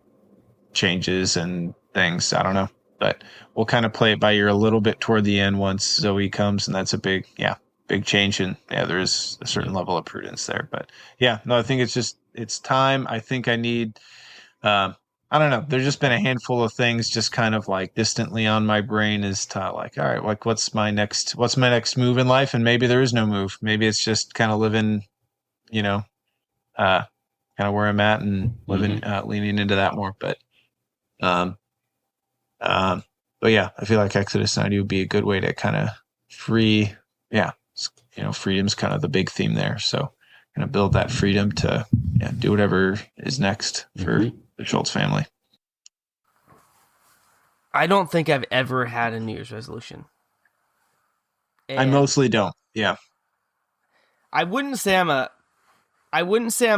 changes and things. I don't know, but we'll kind of play it by ear a little bit toward the end once Zoe comes, and that's a big change, and there is a certain level of prudence there. But I think it's time. I think I need, I don't know. There's just been a handful of things just kind of like distantly on my brain as to like, all right, like what's my next move in life? And maybe there is no move. Maybe it's just kind of living, you know, kind of where I'm at and living, leaning into that more. But, But yeah, I feel like Exodus 90 would be a good way to kind of freedom's kind of the big theme there. So kind of build that freedom to do whatever is next for the Schultz family. I don't think I've ever had a New Year's resolution. I mostly don't. Yeah. I wouldn't say I'm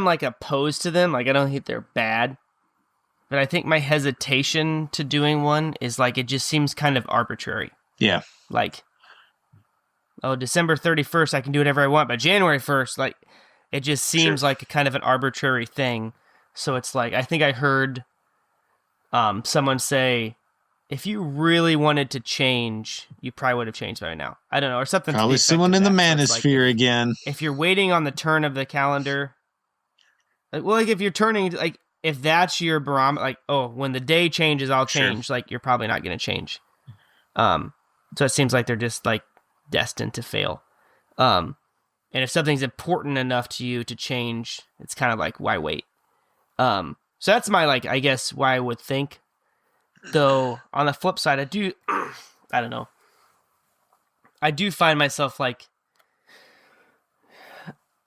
like opposed to them. Like, I don't think they're bad. But I think my hesitation to doing one is like, it just seems kind of arbitrary. Yeah. Like, December 31st, I can do whatever I want. But January 1st, like, it just seems like a kind of an arbitrary thing. So it's like, I think I heard someone say, if you really wanted to change, you probably would have changed by now. I don't know, or something. Probably someone in the manosphere again. If you're waiting on the turn of the calendar, like if you're turning, like if that's your barometer, like, oh, when the day changes, I'll change. Like, you're probably not going to change. So it seems like they're just like destined to fail. And if something's important enough to you to change, it's kind of like, why wait? So that's my, like, I guess why I would think. Though on the flip side, I do find myself, like,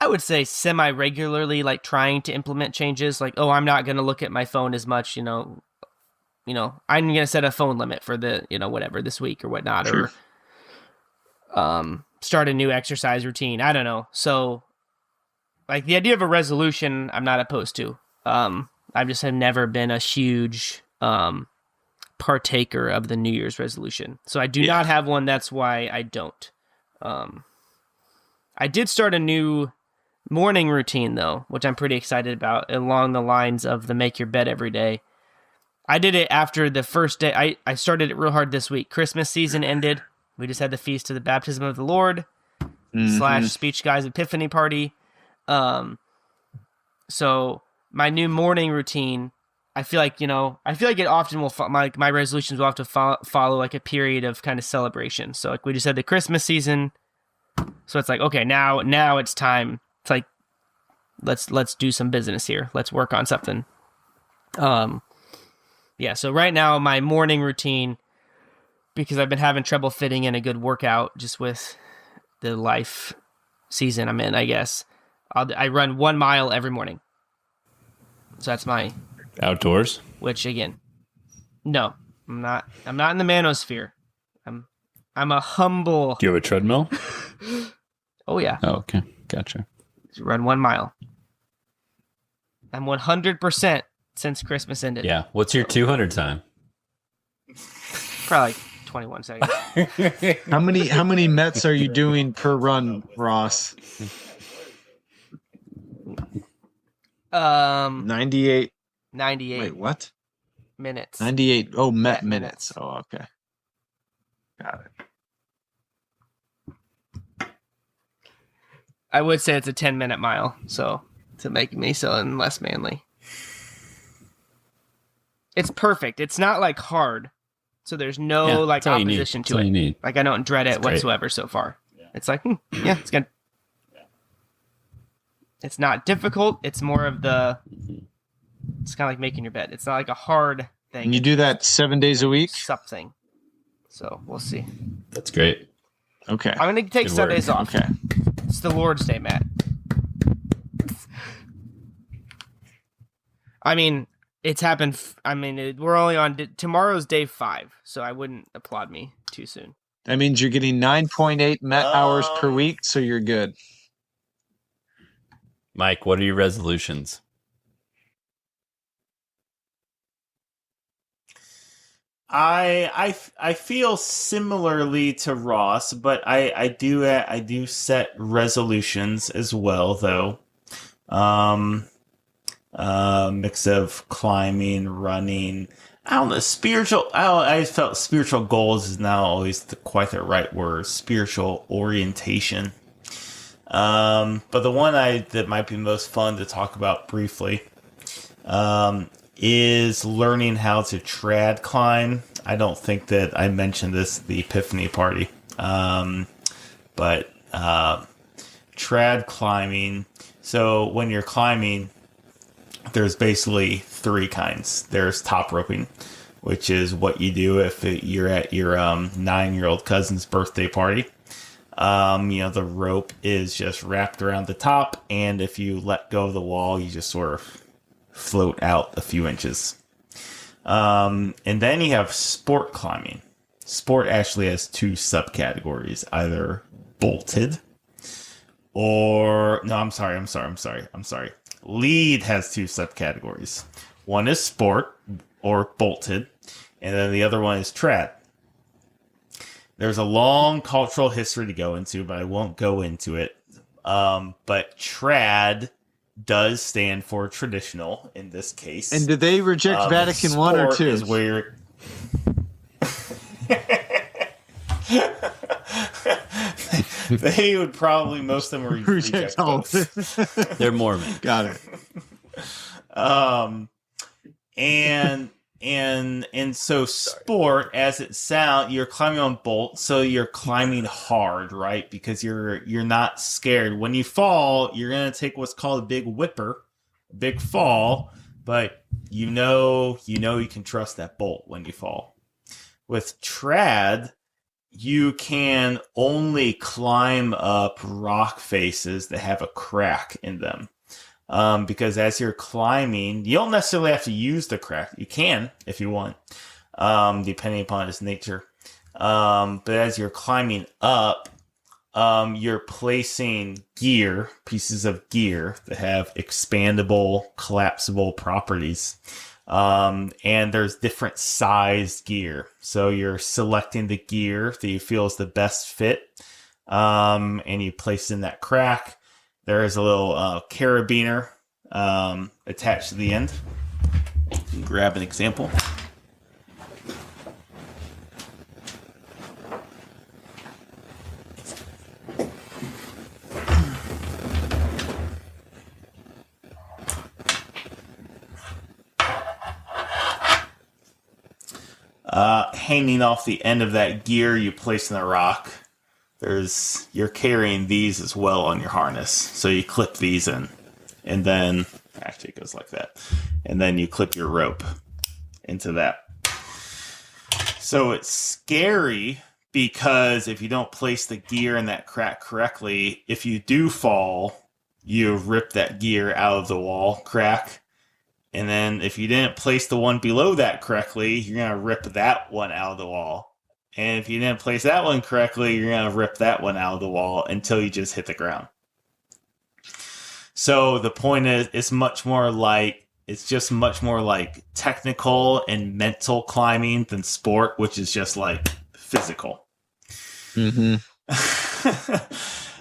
I would say semi-regularly, like, trying to implement changes. Like, oh, I'm not going to look at my phone as much, I'm going to set a phone limit for the, whatever, this week or whatnot. Sure. Or start a new exercise routine. I don't know. So, like, the idea of a resolution, I'm not opposed to. I just have never been a huge partaker of the New Year's resolution. So I do not have one. That's why I don't. I did start a new morning routine, though, which I'm pretty excited about, along the lines of the make your bed every day. I did it after the first day. I started it real hard this week. Christmas season ended. We just had the Feast of the Baptism of the Lord / Speech Guy's Epiphany Party. So my new morning routine, I feel like it often will, my resolutions will have to follow like a period of kind of celebration. So like we just had the Christmas season. So it's like, okay, now it's time. It's like, let's do some business here. Let's work on something. So right now my morning routine, because I've been having trouble fitting in a good workout just with the life season I'm in, I guess. I run 1 mile every morning. So that's my outdoors. Which again, no, I'm not in the manosphere. I'm a humble. Do you have a treadmill? Oh yeah. Oh, okay, gotcha. Run 1 mile. I'm 100% since Christmas ended. Yeah. What's your 200 time? Probably 21 seconds. How many Mets are you doing per run, Ross? 98. 98. Wait, what? Minutes. 98. Oh, Met minutes. Oh, okay. Got it. I would say it's a 10-minute mile, so to make me sound less manly. It's perfect. It's not like hard, so there's no like opposition to it. Like I don't dread it whatsoever so far. It's like, it's good. It's not difficult. It's more of it's kind of like making your bed. It's not like a hard thing. And you do that 7 days a week? Something. So we'll see. That's great. Okay. I'm going to take Sundays off. Okay. It's the Lord's Day, Matt. I mean, it's happened. We're only on tomorrow's day 5, so I wouldn't applaud me too soon. That means you're getting 9.8 Met hours per week, so you're good. Mike, what are your resolutions? I feel similarly to Ross, but I do set resolutions as well, though. Mix of climbing, running. I don't know, spiritual. I felt spiritual goals is not always quite the right word. Spiritual orientation. But the one that might be most fun to talk about briefly, is learning how to trad climb. I don't think that I mentioned this at the Epiphany Party. But trad climbing. So when you're climbing, there's basically 3 kinds. There's top roping, which is what you do if you're at your 9-year-old cousin's birthday party. The rope is just wrapped around the top, and if you let go of the wall, you just sort of float out a few inches. And then you have sport climbing. Sport actually has 2 subcategories, either bolted or... No, I'm sorry. Lead has 2 subcategories. One is sport, or bolted, and then the other one is trad. There's a long cultural history to go into, but I won't go into it. But trad does stand for traditional in this case. And did they reject Vatican I or II? Is where they would probably, most of them reject both. They're Mormon. Got it. And so sport, as it sounds, you're climbing on bolt, so you're climbing hard, right? Because you're not scared. When you fall, you're gonna take what's called a big whipper, a big fall, but you know you can trust that bolt when you fall. With trad, you can only climb up rock faces that have a crack in them. Because as you're climbing, you don't necessarily have to use the crack. You can if you want, depending upon its nature. But as you're climbing up, you're placing pieces of gear that have expandable, collapsible properties. And there's different size gear. So you're selecting the gear that you feel is the best fit. And you place in that crack. There is a little carabiner attached to the end. Grab an example. Hanging off the end of that gear you place in the rock, you're carrying these as well on your harness. So you clip these in, and then actually it goes like that. And then you clip your rope into that. So it's scary because if you don't place the gear in that crack correctly, if you do fall, you rip that gear out of the wall crack. And then if you didn't place the one below that correctly, you're going to rip that one out of the wall. And if you didn't place that one correctly, you're going to rip that one out of the wall until you just hit the ground. So the point is, it's just much more like technical and mental climbing than sport, which is just like physical. Mm-hmm.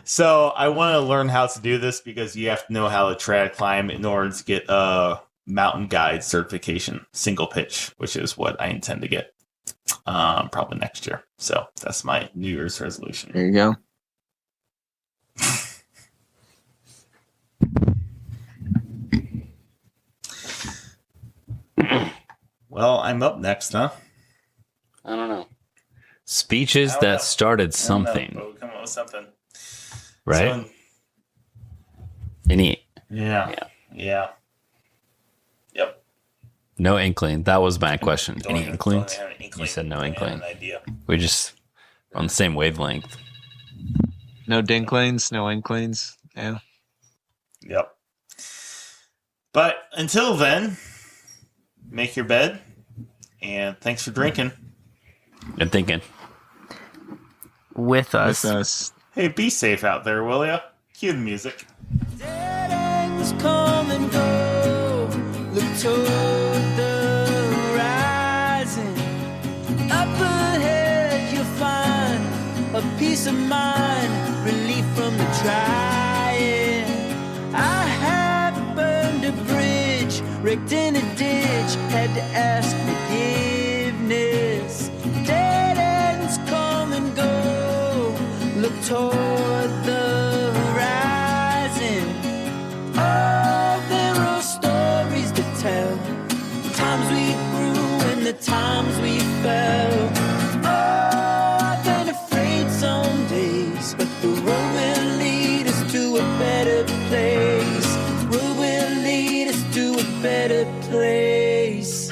So I want to learn how to do this because you have to know how to trad climb in order to get a mountain guide certification, single pitch, which is what I intend to get probably next year. So that's my New Year's resolution. There you go. Well, I'm up next, huh? I don't know. Speeches that started something. But we'll come up with something. Right? So, Any? Yeah. Yep. No inkling. That was my question. Any inklings? Don't have an inkling. You said no Don't have inkling. an idea. We're just on the same wavelength. No dinklings, no inklings. Yeah. Yep. But until then, make your bed, and thanks for drinking. And thinking. With us. With us. Hey, be safe out there, will ya? Cue the music. Dead ends come and go. Look toward the horizon. Up ahead you'll find a peace of mind, relief from the trying. I have burned a bridge, wrecked in a ditch, had to ask forgiveness. Dead ends come and go. Look toward the horizon. Oh, there are stories to tell. The times we grew and the times we fell. Oh, I've been afraid some days, but the road will lead us to a better place. Road will lead us to a better place.